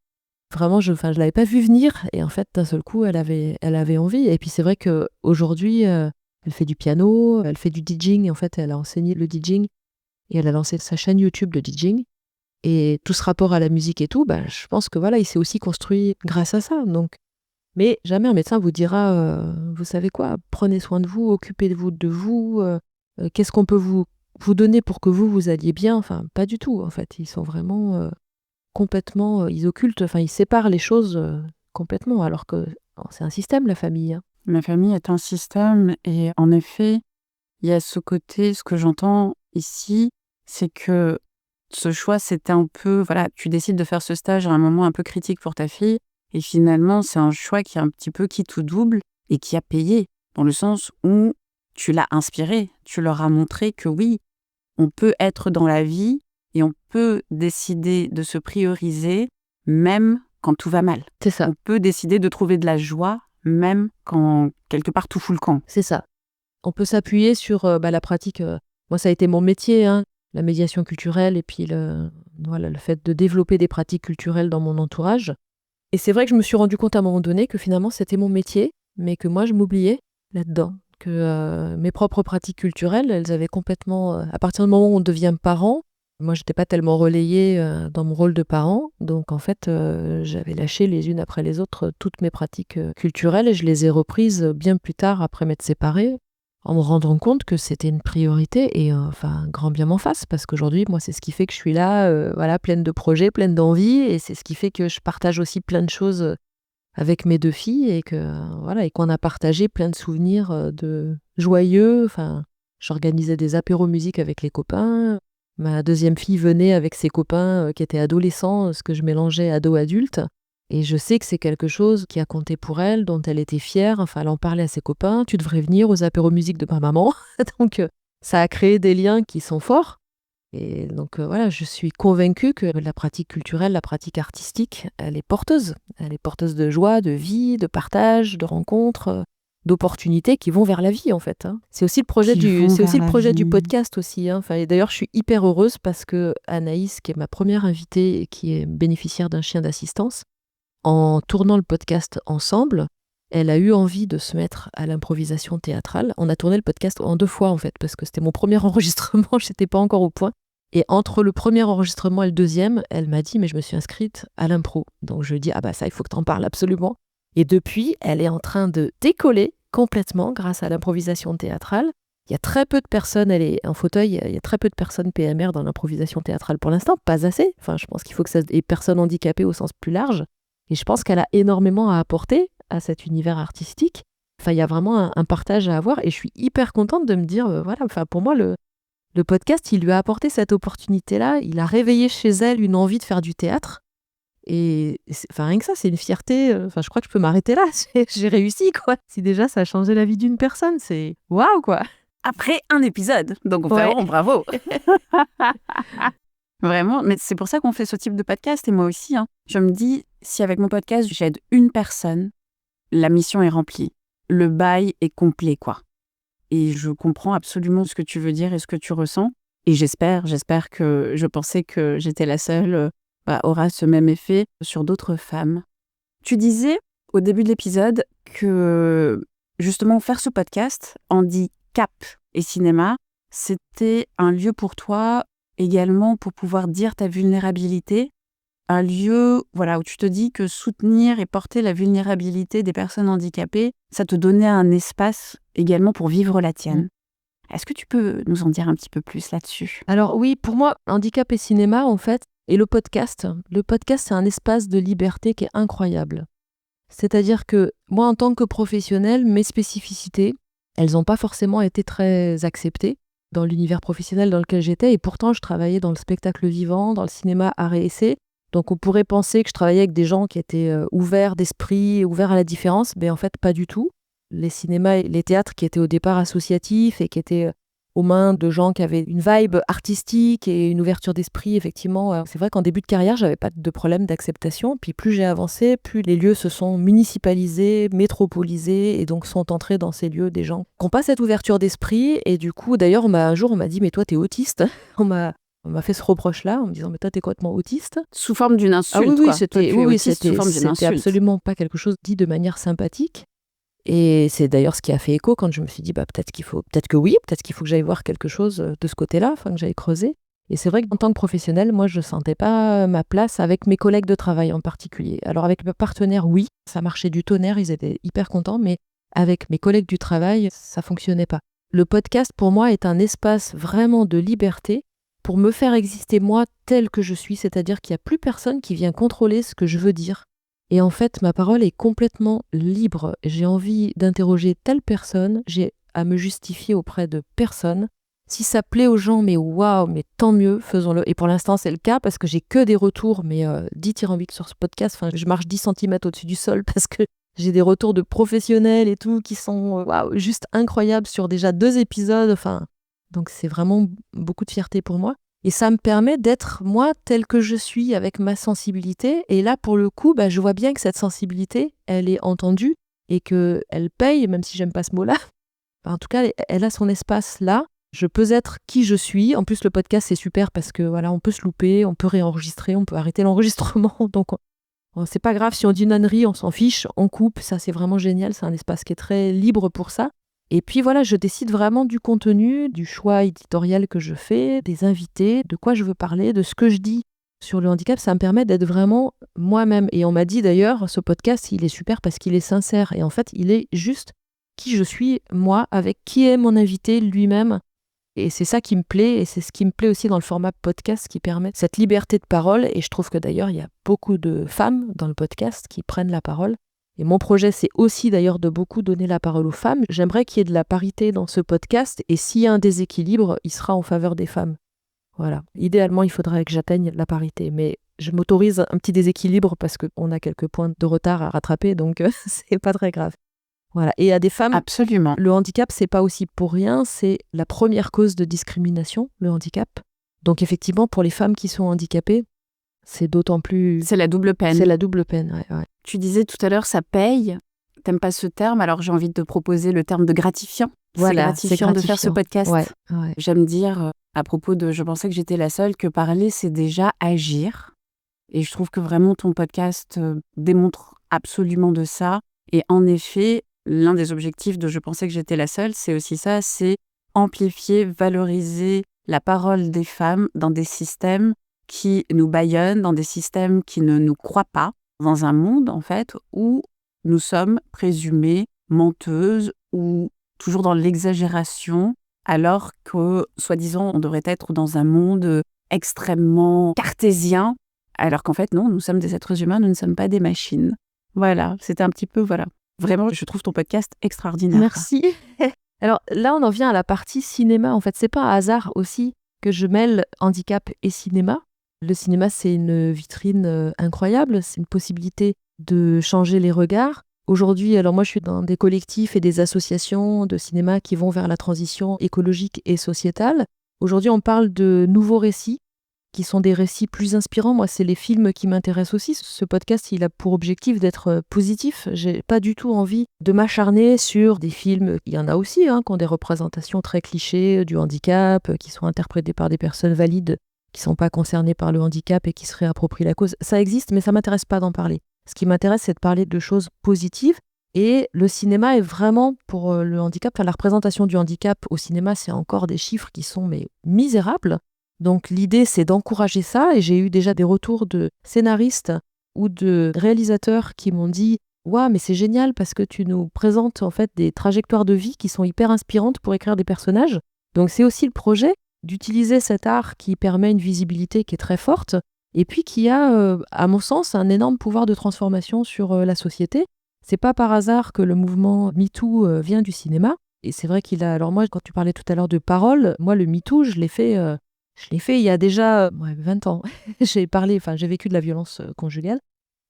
Vraiment, je l'avais pas vu venir et en fait, d'un seul coup, elle avait envie. Et puis c'est vrai qu'aujourd'hui, elle fait du piano, elle fait du DJing. En fait, elle a enseigné le DJing et elle a lancé sa chaîne YouTube de DJing. Et tout ce rapport à la musique et tout, je pense que voilà, il s'est aussi construit grâce à ça. Donc, mais jamais un médecin vous dira, vous savez quoi, prenez soin de vous, occupez-vous de vous. Qu'est-ce qu'on peut vous donner pour que vous alliez bien? Enfin, pas du tout. En fait, ils sont vraiment complètement, ils occultent, enfin, ils séparent les choses complètement, alors que c'est un système, la famille. Hein. Ma famille est un système et en effet, il y a ce côté, ce que j'entends ici, c'est que ce choix, c'était un peu, voilà, tu décides de faire ce stage à un moment un peu critique pour ta fille et finalement, c'est un choix qui est un petit peu qui tout double et qui a payé, dans le sens où tu l'as inspiré, tu leur as montré que oui, on peut être dans la vie et on peut décider de se prioriser même quand tout va mal. C'est ça. On peut décider de trouver de la joie même quand quelque part tout fout le camp. C'est ça. On peut s'appuyer sur la pratique. Moi, ça a été mon métier, hein, la médiation culturelle et puis le fait de développer des pratiques culturelles dans mon entourage. Et c'est vrai que je me suis rendu compte à un moment donné que finalement, c'était mon métier, mais que moi, je m'oubliais là-dedans. Que mes propres pratiques culturelles, elles avaient complètement... à partir du moment où on devient parent, moi, je n'étais pas tellement relayée dans mon rôle de parent. Donc, en fait, j'avais lâché les unes après les autres toutes mes pratiques culturelles et je les ai reprises bien plus tard, après m'être séparée, en me rendant compte que c'était une priorité et grand bien m'en fasse, parce qu'aujourd'hui, moi, c'est ce qui fait que je suis là, pleine de projets, pleine d'envie, et c'est ce qui fait que je partage aussi plein de choses avec mes 2 filles et et qu'on a partagé plein de souvenirs de joyeux. Enfin, j'organisais des apéros musique avec les copains. Ma 2e fille venait avec ses copains qui étaient adolescents, ce que je mélangeais ado-adulte. Et je sais que c'est quelque chose qui a compté pour elle, dont elle était fière. Enfin, elle en parlait à ses copains. Tu devrais venir aux apéros musique de ma maman. Donc, ça a créé des liens qui sont forts. Et donc, je suis convaincue que la pratique culturelle, la pratique artistique, elle est porteuse. Elle est porteuse de joie, de vie, de partage, de rencontres, d'opportunités qui vont vers la vie, en fait. Hein. C'est aussi le projet du podcast aussi. Hein. Enfin, et d'ailleurs, je suis hyper heureuse parce que Anaïs, qui est ma première invitée et qui est bénéficiaire d'un chien d'assistance, en tournant le podcast ensemble, elle a eu envie de se mettre à l'improvisation théâtrale. On a tourné le podcast en 2 fois, en fait, parce que c'était mon premier enregistrement, j'étais pas encore au point. Et entre le premier enregistrement et le 2e, elle m'a dit « mais je me suis inscrite à l'impro ». Donc je lui ai dit « ah ça, il faut que t'en parles absolument ». Et depuis, elle est en train de décoller complètement grâce à l'improvisation théâtrale. Il y a très peu de personnes, elle est en fauteuil, il y a très peu de personnes PMR dans l'improvisation théâtrale pour l'instant, pas assez. Enfin, je pense qu'il faut que ça... Et personnes handicapées au sens plus large. Et je pense qu'elle a énormément à apporter à cet univers artistique. Enfin, il y a vraiment un partage à avoir et je suis hyper contente de me dire, pour moi, le podcast, il lui a apporté cette opportunité-là. Il a réveillé chez elle une envie de faire du théâtre. Et rien que ça, c'est une fierté. Je crois que je peux m'arrêter là. J'ai réussi, quoi. Si déjà ça a changé la vie d'une personne, c'est waouh, quoi. Après un épisode, donc on fait bravo. Vraiment, mais c'est pour ça qu'on fait ce type de podcast et moi aussi. Hein. Je me dis, si avec mon podcast, j'aide une personne, la mission est remplie. Le bail est complet, quoi. Et je comprends absolument ce que tu veux dire et ce que tu ressens. Et j'espère que je pensais que j'étais la seule, aura ce même effet sur d'autres femmes. Tu disais au début de l'épisode que justement faire ce podcast, handicap et cinéma, c'était un lieu pour toi également pour pouvoir dire ta vulnérabilité, un lieu où tu te dis que soutenir et porter la vulnérabilité des personnes handicapées, ça te donnait un espace également pour vivre la tienne. Est-ce que tu peux nous en dire un petit peu plus là-dessus ? Alors oui, pour moi, handicap et cinéma, en fait, et le podcast, c'est un espace de liberté qui est incroyable. C'est-à-dire que moi, en tant que professionnelle, mes spécificités, elles n'ont pas forcément été très acceptées dans l'univers professionnel dans lequel j'étais, et pourtant je travaillais dans le spectacle vivant, dans le cinéma art et essai. Donc on pourrait penser que je travaillais avec des gens qui étaient ouverts d'esprit, ouverts à la différence, mais en fait pas du tout. Les cinémas et les théâtres qui étaient au départ associatifs et qui étaient aux mains de gens qui avaient une vibe artistique et une ouverture d'esprit. Effectivement, c'est vrai qu'en début de carrière, j'avais pas de problème d'acceptation. Puis plus j'ai avancé, plus les lieux se sont municipalisés, métropolisés, et donc sont entrés dans ces lieux des gens qui n'ont pas cette ouverture d'esprit. Et du coup, d'ailleurs, un jour, on m'a dit « mais toi, t'es autiste ». On m'a fait ce reproche-là en me disant « mais toi, t'es complètement autiste ». Sous forme d'une insulte, Ah oui, quoi. c'était Sous forme d'une insulte. absolument pas quelque chose dit de manière sympathique. Et c'est d'ailleurs ce qui a fait écho quand je me suis dit peut-être qu'il faut que j'aille voir quelque chose de ce côté-là, que j'aille creuser. Et c'est vrai qu'en tant que professionnelle, moi, je sentais pas ma place avec mes collègues de travail en particulier. Alors avec mes partenaires, oui, ça marchait du tonnerre, ils étaient hyper contents, mais avec mes collègues du travail, ça fonctionnait pas. Le podcast, pour moi, est un espace vraiment de liberté pour me faire exister moi tel que je suis, c'est-à-dire qu'il n'y a plus personne qui vient contrôler ce que je veux dire. Et en fait, ma parole est complètement libre. J'ai envie d'interroger telle personne, j'ai à me justifier auprès de personne. Si ça plaît aux gens, mais waouh, mais tant mieux, faisons-le. Et pour l'instant, c'est le cas parce que j'ai que des retours, mais dithyrambiques sur ce podcast. Je marche 10 cm au-dessus du sol parce que j'ai des retours de professionnels et tout qui sont waouh, juste incroyables sur déjà 2 épisodes. Donc c'est vraiment beaucoup de fierté pour moi. Et ça me permet d'être moi telle que je suis avec ma sensibilité. Et là, pour le coup, je vois bien que cette sensibilité, elle est entendue et qu'elle paye, même si j'aime pas ce mot-là. En tout cas, elle a son espace là. Je peux être qui je suis. En plus, le podcast, c'est super parce que voilà, on peut se louper, on peut réenregistrer, on peut arrêter l'enregistrement. Donc, c'est pas grave si on dit une ânerie, on s'en fiche, on coupe. Ça, c'est vraiment génial. C'est un espace qui est très libre pour ça. Et puis voilà, je décide vraiment du contenu, du choix éditorial que je fais, des invités, de quoi je veux parler, de ce que je dis sur le handicap. Ça me permet d'être vraiment moi-même. Et on m'a dit d'ailleurs, ce podcast, il est super parce qu'il est sincère. Et en fait, il est juste qui je suis, moi, avec qui est mon invité lui-même. Et c'est ça qui me plaît. Et c'est ce qui me plaît aussi dans le format podcast qui permet cette liberté de parole. Et je trouve que d'ailleurs, il y a beaucoup de femmes dans le podcast qui prennent la parole. Et mon projet, c'est aussi d'ailleurs de beaucoup donner la parole aux femmes. J'aimerais qu'il y ait de la parité dans ce podcast et s'il y a un déséquilibre, il sera en faveur des femmes. Voilà. Idéalement, il faudrait que j'atteigne la parité, mais je m'autorise un petit déséquilibre parce qu'on a quelques points de retard à rattraper, donc c'est pas très grave. Voilà. Et à des femmes, absolument. Le handicap, c'est pas aussi pour rien, c'est la première cause de discrimination, le handicap. Donc effectivement, pour les femmes qui sont handicapées, c'est d'autant plus... C'est la double peine. C'est la double peine, ouais. Tu disais tout à l'heure, ça paye. T'aimes pas ce terme, alors j'ai envie de te proposer le terme de gratifiant. Voilà, c'est gratifiant de faire ce podcast. Ouais. J'aime dire, à propos de « Je pensais que j'étais la seule », que parler, c'est déjà agir. Et je trouve que vraiment ton podcast démontre absolument de ça. Et en effet, l'un des objectifs de « Je pensais que j'étais la seule », c'est aussi ça, c'est amplifier, valoriser la parole des femmes dans des systèmes qui nous bâillonnent, dans des systèmes qui ne nous croient pas, dans un monde, en fait, où nous sommes présumées menteuses ou toujours dans l'exagération, alors que, soi-disant, on devrait être dans un monde extrêmement cartésien, alors qu'en fait, non, nous sommes des êtres humains, nous ne sommes pas des machines. Voilà, c'était un petit peu, voilà. Vraiment, je trouve ton podcast extraordinaire. Merci. Alors là, on en vient à la partie cinéma. En fait, c'est pas un hasard aussi que je mêle handicap et cinéma. Le cinéma, c'est une vitrine incroyable, c'est une possibilité de changer les regards. Aujourd'hui, alors moi je suis dans des collectifs et des associations de cinéma qui vont vers la transition écologique et sociétale. Aujourd'hui, on parle de nouveaux récits qui sont des récits plus inspirants. Moi, c'est les films qui m'intéressent aussi. Ce podcast, il a pour objectif d'être positif. J'ai pas du tout envie de m'acharner sur des films, il y en a aussi, qui ont des représentations très clichés du handicap, qui sont interprétés par des personnes valides qui sont pas concernées par le handicap et qui se réapproprient la cause. Ça existe, mais ça m'intéresse pas d'en parler. Ce qui m'intéresse, c'est de parler de choses positives. Et le cinéma est vraiment pour le handicap. Enfin, la représentation du handicap au cinéma, c'est encore des chiffres qui sont misérables. Donc l'idée, c'est d'encourager ça. Et j'ai eu déjà des retours de scénaristes ou de réalisateurs qui m'ont dit « Waouh, mais c'est génial parce que tu nous présentes en fait des trajectoires de vie qui sont hyper inspirantes pour écrire des personnages. » Donc c'est aussi le projet d'utiliser cet art qui permet une visibilité qui est très forte et puis qui a, à mon sens, un énorme pouvoir de transformation sur la société. C'est pas par hasard que le mouvement MeToo vient du cinéma. Et c'est vrai qu'il a... Alors moi, quand tu parlais tout à l'heure de parole, moi, le MeToo, je l'ai fait il y a déjà 20 ans. J'ai vécu de la violence conjugale.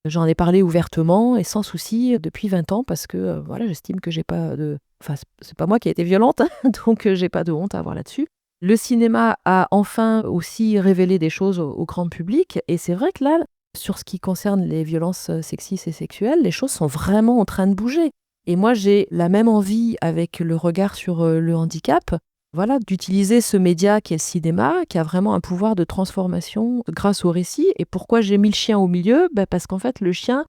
J'en ai parlé ouvertement et sans souci depuis 20 ans parce que voilà, j'estime que j'ai pas de... Enfin, c'est pas moi qui ai été violente, donc j'ai pas de honte à avoir là-dessus. Le cinéma a enfin aussi révélé des choses au grand public et c'est vrai que là, sur ce qui concerne les violences sexistes et sexuelles, les choses sont vraiment en train de bouger. Et moi, j'ai la même envie avec le regard sur le handicap, voilà, d'utiliser ce média qui est le cinéma, qui a vraiment un pouvoir de transformation grâce au récit. Et pourquoi j'ai mis le chien au milieu ? Parce qu'en fait, le chien,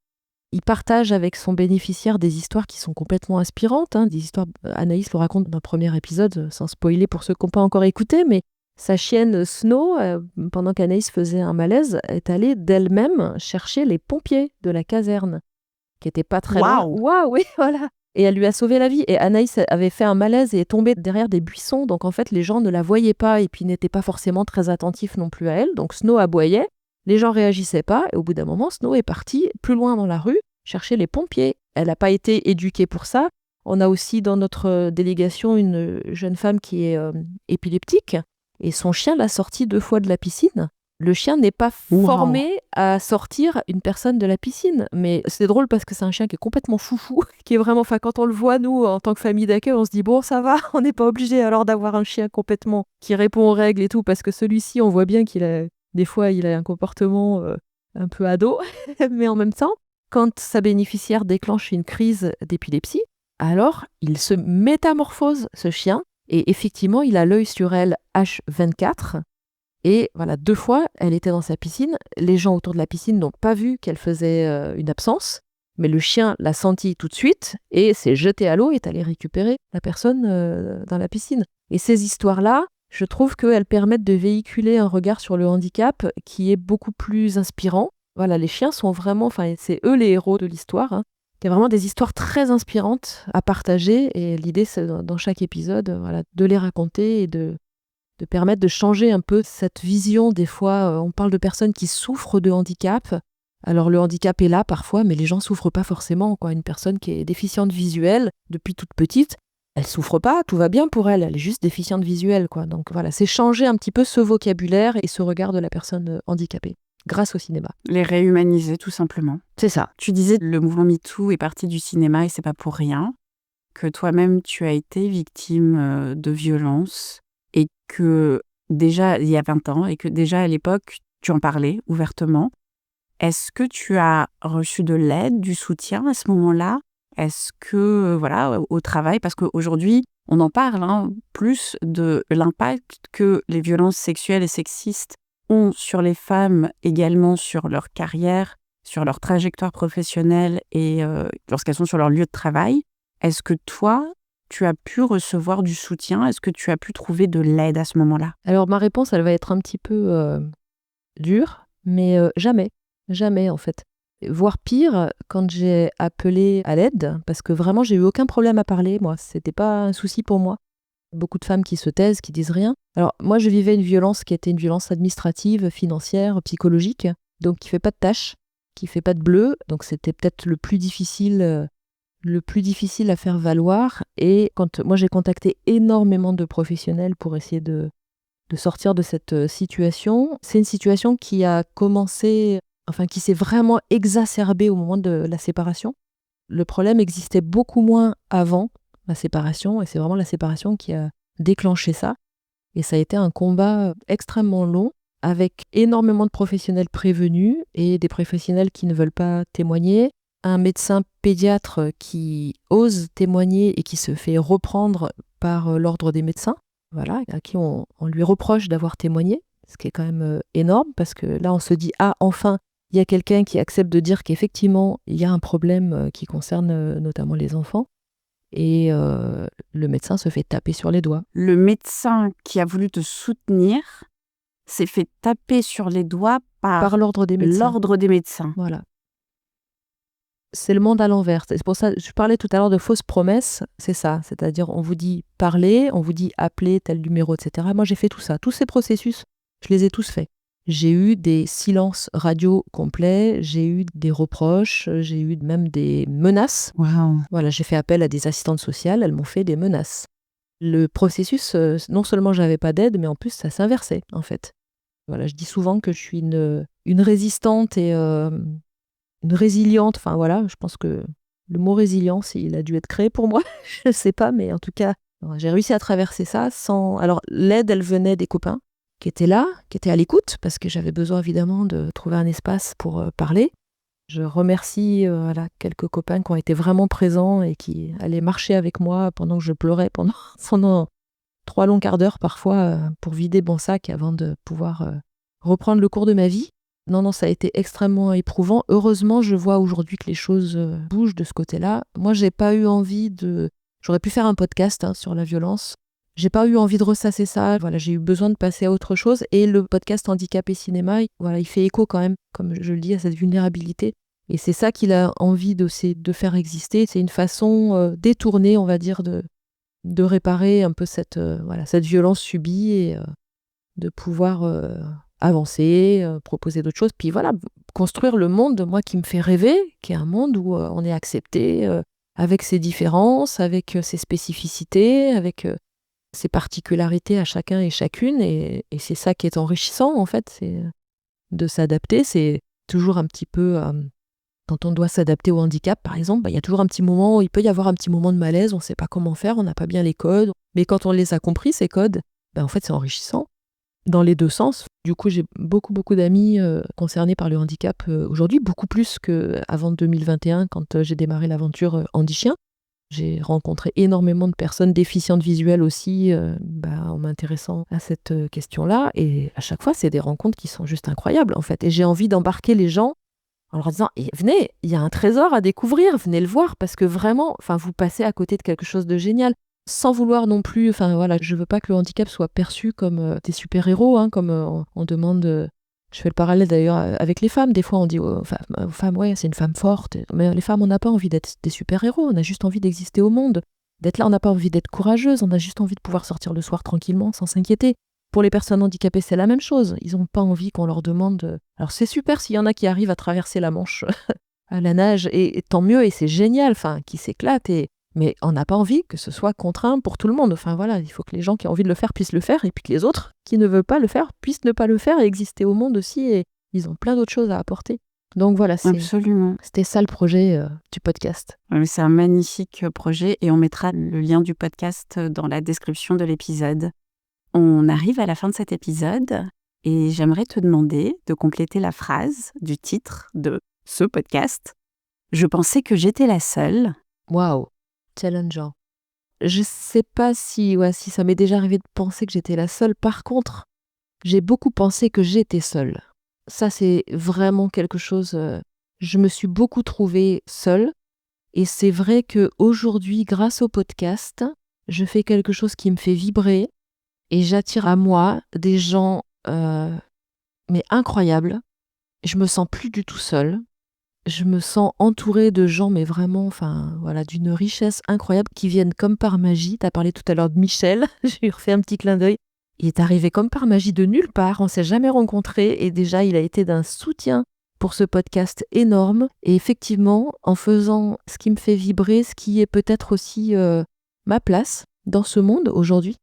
il partage avec son bénéficiaire des histoires qui sont complètement inspirantes. Des histoires, Anaïs le raconte dans un premier épisode, sans spoiler pour ceux qui n'ont pas encore écouté, mais sa chienne Snow, pendant qu'Anaïs faisait un malaise, est allée d'elle-même chercher les pompiers de la caserne, qui n'étaient pas très loin. Waouh! Waouh, oui, voilà. Et elle lui a sauvé la vie. Et Anaïs avait fait un malaise et est tombée derrière des buissons. Donc en fait, les gens ne la voyaient pas et puis n'étaient pas forcément très attentifs non plus à elle. Donc Snow aboyait. Les gens réagissaient pas. Et au bout d'un moment, Snow est partie plus loin dans la rue chercher les pompiers. Elle n'a pas été éduquée pour ça. On a aussi dans notre délégation une jeune femme qui est épileptique. Et son chien l'a sortie 2 fois de la piscine. Le chien n'est pas formé à sortir une personne de la piscine. Mais c'est drôle parce que c'est un chien qui est complètement foufou, qui est vraiment... Enfin, quand on le voit, nous, en tant que famille d'accueil, on se dit, bon, ça va, on n'est pas obligé alors d'avoir un chien complètement qui répond aux règles et tout, parce que celui-ci, on voit bien qu'il a... Des fois, il a un comportement un peu ado. Mais en même temps, quand sa bénéficiaire déclenche une crise d'épilepsie, alors il se métamorphose, ce chien. Et effectivement, il a l'œil sur elle H24. Et voilà, 2 fois, elle était dans sa piscine. Les gens autour de la piscine n'ont pas vu qu'elle faisait une absence, mais le chien l'a senti tout de suite et s'est jeté à l'eau et est allé récupérer la personne dans la piscine. Et ces histoires-là, je trouve qu'elles permettent de véhiculer un regard sur le handicap qui est beaucoup plus inspirant. Voilà, les chiens sont vraiment, enfin, c'est eux les héros de l'histoire. Il y a vraiment des histoires très inspirantes à partager et l'idée, c'est dans chaque épisode, voilà, de les raconter et de permettre de changer un peu cette vision. Des fois, on parle de personnes qui souffrent de handicap. Alors le handicap est là parfois, mais les gens souffrent pas forcément, quoi. Une personne qui est déficiente visuelle depuis toute petite, elle souffre pas, tout va bien pour elle, elle est juste déficiente visuelle, quoi. Donc voilà, c'est changer un petit peu ce vocabulaire et ce regard de la personne handicapée, grâce au cinéma. Les réhumaniser, tout simplement. C'est ça. Tu disais le mouvement MeToo est parti du cinéma et c'est pas pour rien, que toi-même tu as été victime de violences et que déjà il y a 20 ans et que déjà à l'époque tu en parlais ouvertement. Est-ce que tu as reçu de l'aide, du soutien à ce moment-là ? Est-ce que, voilà, au travail, parce qu'aujourd'hui, on en parle plus de l'impact que les violences sexuelles et sexistes ont sur les femmes, également sur leur carrière, sur leur trajectoire professionnelle et lorsqu'elles sont sur leur lieu de travail. Est-ce que toi, tu as pu recevoir du soutien ? Est-ce que tu as pu trouver de l'aide à ce moment-là ? Alors ma réponse, elle va être un petit peu dure, mais jamais. Jamais, en fait. Voire pire, quand j'ai appelé à l'aide, parce que vraiment, j'ai eu aucun problème à parler, moi. C'était pas un souci pour moi. Beaucoup de femmes qui se taisent, qui disent rien. Alors, moi, je vivais une violence qui était une violence administrative, financière, psychologique, donc qui fait pas de tâches, qui fait pas de bleu. Donc, c'était peut-être le plus difficile à faire valoir. Et quand moi, j'ai contacté énormément de professionnels pour essayer de sortir de cette situation. C'est une situation qui a commencé, enfin qui s'est vraiment exacerbée au moment de la séparation. Le problème existait beaucoup moins avant la séparation et c'est vraiment la séparation qui a déclenché ça. Et ça a été un combat extrêmement long avec énormément de professionnels prévenus et des professionnels qui ne veulent pas témoigner. Un médecin pédiatre qui ose témoigner et qui se fait reprendre par l'ordre des médecins. Voilà, à qui on lui reproche d'avoir témoigné, ce qui est quand même énorme, parce que là, on se dit, ah, enfin, il y a quelqu'un qui accepte de dire qu'effectivement, il y a un problème qui concerne notamment les enfants, et le médecin se fait taper sur les doigts. Le médecin qui a voulu te soutenir s'est fait taper sur les doigts par l'ordre des médecins. L'ordre des médecins. Voilà. C'est le monde à l'envers. C'est pour ça, je parlais tout à l'heure de fausses promesses, c'est ça. C'est-à-dire, on vous dit parler, on vous dit appeler tel numéro, etc. Moi, j'ai fait tout ça. Tous ces processus, je les ai tous faits. J'ai eu des silences radio complets, j'ai eu des reproches, j'ai eu même des menaces. Wow. Voilà, j'ai fait appel à des assistantes sociales, elles m'ont fait des menaces. Le processus, non seulement j'avais pas d'aide, mais en plus, ça s'inversait, en fait. Voilà, je dis souvent que je suis une résistante et une résiliente. Enfin voilà, je pense que le mot résilience, il a dû être créé pour moi. Je ne sais pas, mais en tout cas, j'ai réussi à traverser ça sans... Alors l'aide, elle venait des copains qui étaient là, qui étaient à l'écoute, parce que j'avais besoin évidemment de trouver un espace pour parler. Je remercie quelques copains qui ont été vraiment présents et qui allaient marcher avec moi pendant que je pleurais pendant 3 longs quarts d'heure parfois pour vider mon sac avant de pouvoir reprendre le cours de ma vie. Non, ça a été extrêmement éprouvant. Heureusement, je vois aujourd'hui que les choses bougent de ce côté-là. Moi, j'ai pas eu envie de... J'aurais pu faire un podcast sur la violence. J'ai pas eu envie de ressasser ça. Voilà, j'ai eu besoin de passer à autre chose. Et le podcast Handicap et Cinéma, il fait écho quand même, comme je le dis, à cette vulnérabilité. Et c'est ça qu'il a envie de faire exister. C'est une façon détournée, on va dire, de réparer un peu cette violence subie et de pouvoir avancer, proposer d'autres choses. Puis voilà, construire le monde, moi, qui me fait rêver, qui est un monde où on est accepté avec ses différences, avec ses spécificités, avec ses particularités à chacun et chacune. Et c'est ça qui est enrichissant, en fait, c'est de s'adapter. C'est toujours un petit peu... Quand on doit s'adapter au handicap, par exemple, il y a toujours un petit moment, il peut y avoir un petit moment de malaise, on ne sait pas comment faire, on n'a pas bien les codes. Mais quand on les a compris, ces codes, en fait, c'est enrichissant dans les deux sens. Du coup, j'ai beaucoup d'amis concernés par le handicap aujourd'hui, beaucoup plus qu'avant 2021, quand j'ai démarré l'aventure Handichien. J'ai rencontré énormément de personnes déficientes visuelles aussi en m'intéressant à cette question-là. Et à chaque fois, c'est des rencontres qui sont juste incroyables, en fait. Et j'ai envie d'embarquer les gens en leur disant venez, il y a un trésor à découvrir, venez le voir, parce que vraiment, vous passez à côté de quelque chose de génial, sans vouloir non plus, je veux pas que le handicap soit perçu comme des super-héros, comme on demande, je fais le parallèle d'ailleurs avec les femmes, des fois on dit aux femmes, ouais, c'est une femme forte, mais les femmes, on n'a pas envie d'être des super-héros, on a juste envie d'exister au monde, d'être là, on n'a pas envie d'être courageuse, on a juste envie de pouvoir sortir le soir tranquillement, sans s'inquiéter. Pour les personnes handicapées, c'est la même chose. Ils n'ont pas envie qu'on leur demande... Alors c'est super s'il y en a qui arrivent à traverser la Manche à la nage, et tant mieux, et c'est génial, qui s'éclatent. Mais on n'a pas envie que ce soit contraint pour tout le monde. Il faut que les gens qui ont envie de le faire puissent le faire, et puis que les autres qui ne veulent pas le faire puissent ne pas le faire et exister au monde aussi. Et ils ont plein d'autres choses à apporter. Donc voilà, Absolument. C'était ça le projet du podcast. C'est un magnifique projet, et on mettra le lien du podcast dans la description de l'épisode. On arrive à la fin de cet épisode et j'aimerais te demander de compléter la phrase du titre de ce podcast. Je pensais que j'étais la seule. Waouh, challengeant. Je sais pas si ça m'est déjà arrivé de penser que j'étais la seule. Par contre, j'ai beaucoup pensé que j'étais seule. Ça, c'est vraiment quelque chose... je me suis beaucoup trouvée seule. Et c'est vrai qu'aujourd'hui, grâce au podcast, je fais quelque chose qui me fait vibrer. Et j'attire à moi des gens mais incroyables. Je me sens plus du tout seule. Je me sens entourée de gens, mais vraiment, d'une richesse incroyable qui viennent comme par magie. Tu as parlé tout à l'heure de Michel, je lui refais un petit clin d'œil. Il est arrivé comme par magie de nulle part, on ne s'est jamais rencontrés et déjà il a été d'un soutien pour ce podcast énorme. Et effectivement, en faisant ce qui me fait vibrer, ce qui est peut-être aussi ma place dans ce monde aujourd'hui,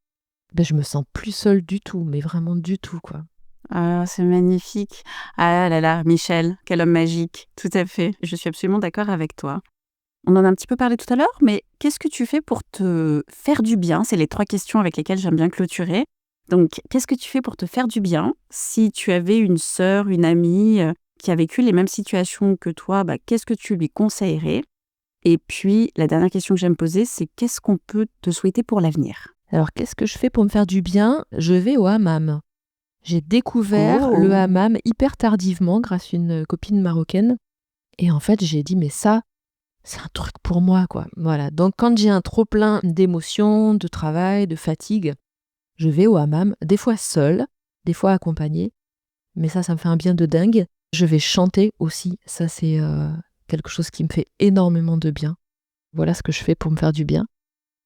je me sens plus seule du tout, mais vraiment du tout, quoi. Ah, c'est magnifique. Ah là là, Michel, quel homme magique. Tout à fait. Je suis absolument d'accord avec toi. On en a un petit peu parlé tout à l'heure, mais qu'est-ce que tu fais pour te faire du bien ? C'est les 3 questions avec lesquelles j'aime bien clôturer. Donc, qu'est-ce que tu fais pour te faire du bien ? Si tu avais une sœur, une amie qui a vécu les mêmes situations que toi, qu'est-ce que tu lui conseillerais ? Et puis, la dernière question que j'aime poser, c'est qu'est-ce qu'on peut te souhaiter pour l'avenir ? Alors, qu'est-ce que je fais pour me faire du bien ? Je vais au hammam. J'ai découvert le hammam hyper tardivement grâce à une copine marocaine. Et en fait, j'ai dit, mais ça, c'est un truc pour moi, quoi. Voilà. Donc, quand j'ai un trop-plein d'émotions, de travail, de fatigue, je vais au hammam, des fois seule, des fois accompagnée. Mais ça me fait un bien de dingue. Je vais chanter aussi. Ça, c'est quelque chose qui me fait énormément de bien. Voilà ce que je fais pour me faire du bien.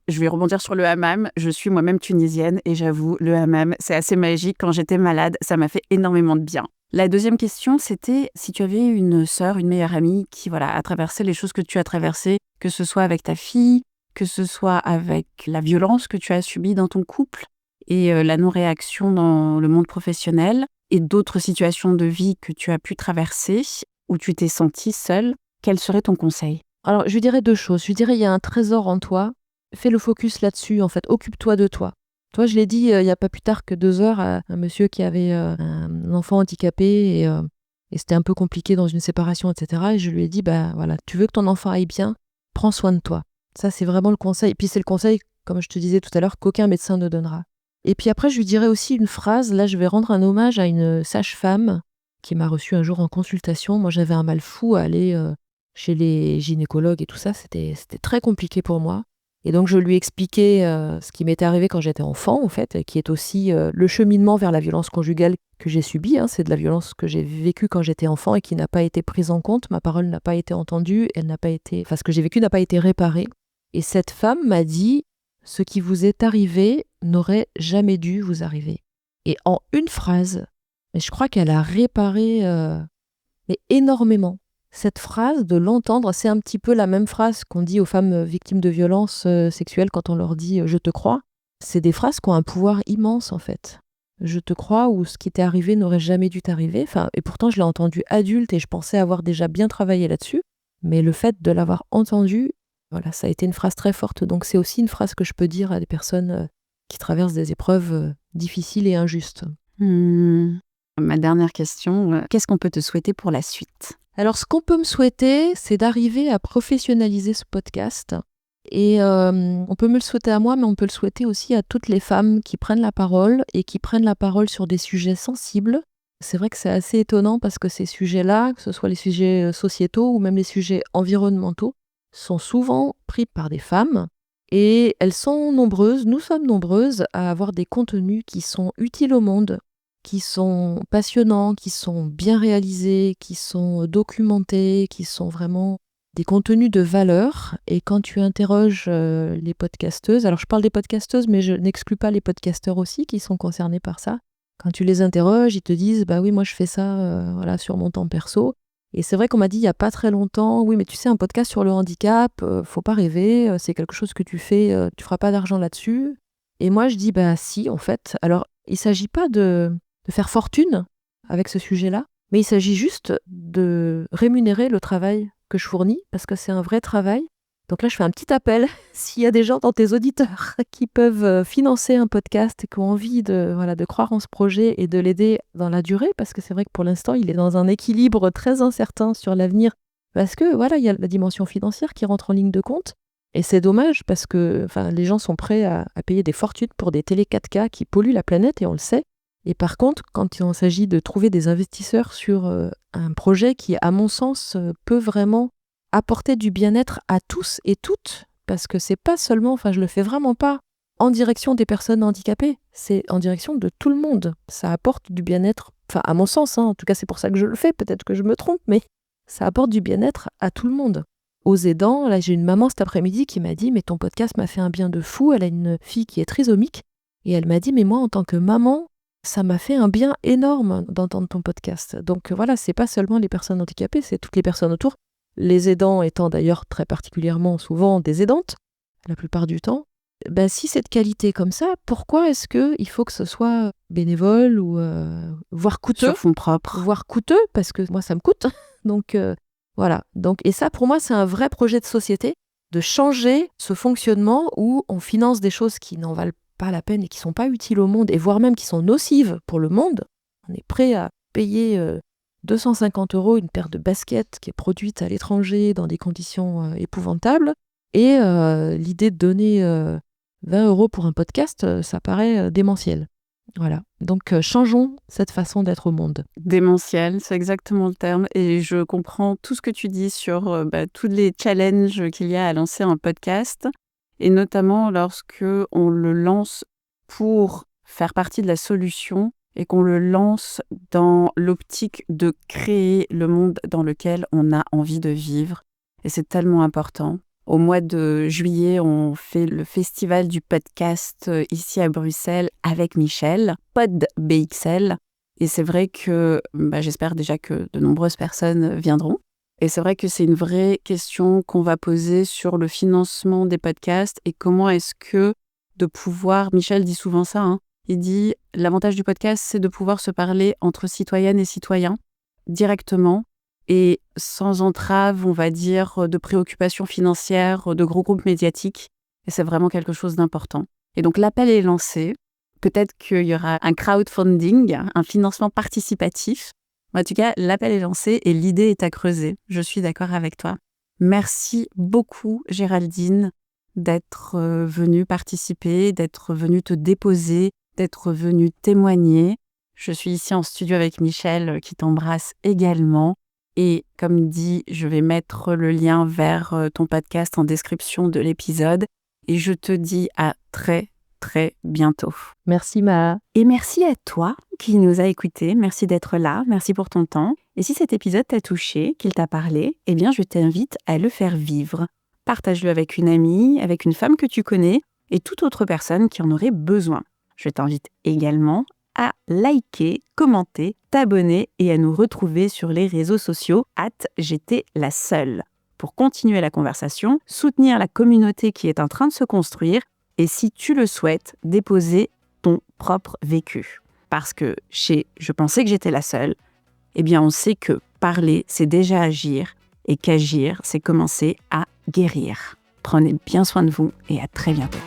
Je vais rebondir sur le hammam. Je suis moi-même tunisienne et j'avoue, le hammam, c'est assez magique. Quand j'étais malade, ça m'a fait énormément de bien. La deuxième question, c'était si tu avais une sœur, une meilleure amie qui a traversé les choses que tu as traversées, que ce soit avec ta fille, que ce soit avec la violence que tu as subie dans ton couple et la non-réaction dans le monde professionnel et d'autres situations de vie que tu as pu traverser, où tu t'es sentie seule, quel serait ton conseil? Alors, je lui dirais 2 choses. Je lui dirais: «Il y a un trésor en toi, fais le focus là-dessus, en fait, occupe-toi de toi». Toi, je l'ai dit, il y a pas plus tard que 2 heures à un monsieur qui avait, un enfant handicapé et c'était un peu compliqué dans une séparation et cetera et je lui ai dit: «Bah, voilà, tu veux que ton enfant aille bien, prends soin de toi». Ça, c'est vraiment le conseil et puis c'est le conseil, comme je te disais tout à l'heure, qu'aucun médecin ne donnera. Et puis après, je lui dirais aussi une phrase, là, je vais rendre un hommage à une sage-femme qui m'a reçue un jour en consultation. Moi, j'avais un mal fou à aller, chez les gynécologues et tout ça, c'était très compliqué pour moi et donc je lui expliquais, ce qui m'était arrivé quand j'étais enfant, en fait, et qui est aussi, le cheminement vers la violence conjugale que j'ai subie, hein. C'est de la violence que j'ai vécue quand j'étais enfant et qui n'a pas été prise en compte. Ma parole n'a pas été entendue, elle n'a pas été ce que j'ai vécu n'a pas été réparé et cette femme m'a dit: «Ce qui vous est arrivé n'aurait jamais dû vous arriver» et en une phrase, mais je crois qu'elle a réparé, mais énormément. Cette phrase, de l'entendre, c'est un petit peu la même phrase qu'on dit aux femmes, victimes de violences, sexuelles quand on leur dit, «Je te crois». C'est des phrases qui ont un pouvoir immense, en fait. «Je te crois» ou «Ce qui t'est arrivé n'aurait jamais dû t'arriver». Enfin et pourtant je l'ai entendu adulte et je pensais avoir déjà bien travaillé là-dessus. Mais le fait de l'avoir entendu, voilà, ça a été une phrase très forte. Donc c'est aussi une phrase que je peux dire à des personnes, qui traversent des épreuves, difficiles et injustes. Mmh. Ma dernière question, qu'est-ce qu'on peut te souhaiter pour la suite? Alors, ce qu'on peut me souhaiter, c'est d'arriver à professionnaliser ce podcast. Et on peut me le souhaiter à moi, mais on peut le souhaiter aussi à toutes les femmes qui prennent la parole et qui prennent la parole sur des sujets sensibles. C'est vrai que c'est assez étonnant parce que ces sujets-là, que ce soit les sujets sociétaux ou même les sujets environnementaux, sont souvent pris par des femmes. Et elles sont nombreuses, nous sommes nombreuses à avoir des contenus qui sont utiles au monde, qui sont passionnants, qui sont bien réalisés, qui sont documentés, qui sont vraiment des contenus de valeur. Et quand tu interroges les podcasteuses, alors je parle des podcasteuses, mais je n'exclus pas les podcasteurs aussi qui sont concernés par ça. Quand tu les interroges, ils te disent « bah oui, moi je fais ça voilà, sur mon temps perso ». Et c'est vrai qu'on m'a dit il n'y a pas très longtemps « oui, mais tu sais, un podcast sur le handicap, faut pas rêver, c'est quelque chose que tu fais, tu feras pas d'argent là-dessus ». Et moi je dis « bah si, en fait ». Alors, il s'agit pas de faire fortune avec ce sujet-là, mais il s'agit juste de rémunérer le travail que je fournis, parce que c'est un vrai travail. Donc là, je fais un petit appel. S'il y a des gens dans tes auditeurs qui peuvent financer un podcast et qui ont envie de croire en ce projet et de l'aider dans la durée, parce que c'est vrai que pour l'instant, il est dans un équilibre très incertain sur l'avenir, parce que voilà, il y a la dimension financière qui rentre en ligne de compte. Et c'est dommage parce que les gens sont prêts à payer des fortunes pour des télé 4K qui polluent la planète, et on le sait. Et par contre, quand il s'agit de trouver des investisseurs sur un projet qui, à mon sens, peut vraiment apporter du bien-être à tous et toutes, parce que c'est pas seulement, je le fais vraiment pas en direction des personnes handicapées, c'est en direction de tout le monde. Ça apporte du bien-être, à mon sens, en tout cas c'est pour ça que je le fais, peut-être que je me trompe, mais ça apporte du bien-être à tout le monde. Aux aidants, là j'ai une maman cet après-midi qui m'a dit « mais ton podcast m'a fait un bien de fou », elle a une fille qui est trisomique, et elle m'a dit « mais moi en tant que maman, ça m'a fait un bien énorme d'entendre ton podcast ». Donc voilà, c'est pas seulement les personnes handicapées, c'est toutes les personnes autour. Les aidants étant d'ailleurs très particulièrement souvent des aidantes, la plupart du temps. Si c'est de qualité comme ça, pourquoi est-ce qu'il faut que ce soit bénévole ou voire coûteux ? Sur fonds propres. Voire coûteux, parce que moi ça me coûte. Donc voilà. Et ça pour moi c'est un vrai projet de société, de changer ce fonctionnement où on finance des choses qui n'en valent pas la peine et qui sont pas utiles au monde, et voire même qui sont nocives pour le monde. On est prêt à payer 250 € une paire de baskets qui est produite à l'étranger dans des conditions épouvantables. Et l'idée de donner 20 € pour un podcast, ça paraît démentiel. Voilà. Donc changeons cette façon d'être au monde. Démentiel, c'est exactement le terme. Et je comprends tout ce que tu dis sur tous les challenges qu'il y a à lancer un podcast. Et notamment lorsque on le lance pour faire partie de la solution et qu'on le lance dans l'optique de créer le monde dans lequel on a envie de vivre. Et c'est tellement important. Au mois de juillet, on fait le festival du podcast ici à Bruxelles avec Michel, Pod BXL. Et c'est vrai que j'espère déjà que de nombreuses personnes viendront. Et c'est vrai que c'est une vraie question qu'on va poser sur le financement des podcasts et comment est-ce que de pouvoir, Michel dit souvent ça, il dit l'avantage du podcast, c'est de pouvoir se parler entre citoyennes et citoyens directement et sans entrave, on va dire, de préoccupations financières, de gros groupes médiatiques. Et c'est vraiment quelque chose d'important. Et donc l'appel est lancé. Peut-être qu'il y aura un crowdfunding, un financement participatif. En tout cas, l'appel est lancé et l'idée est à creuser. Je suis d'accord avec toi. Merci beaucoup, Géraldine, d'être venue participer, d'être venue te déposer, d'être venue témoigner. Je suis ici en studio avec Michel qui t'embrasse également. Et comme dit, je vais mettre le lien vers ton podcast en description de l'épisode. Et je te dis à très, très bientôt. Merci Maha. Et merci à toi qui nous a écoutés. Merci d'être là. Merci pour ton temps. Et si cet épisode t'a touché, qu'il t'a parlé, eh bien, je t'invite à le faire vivre. Partage-le avec une amie, avec une femme que tu connais et toute autre personne qui en aurait besoin. Je t'invite également à liker, commenter, t'abonner et à nous retrouver sur les réseaux sociaux @j'étais-la-seule pour continuer la conversation, soutenir la communauté qui est en train de se construire et si tu le souhaites, déposer ton propre vécu. Parce que Je pensais que j'étais la seule, eh bien on sait que parler, c'est déjà agir et qu'agir, c'est commencer à guérir. Prenez bien soin de vous et à très bientôt.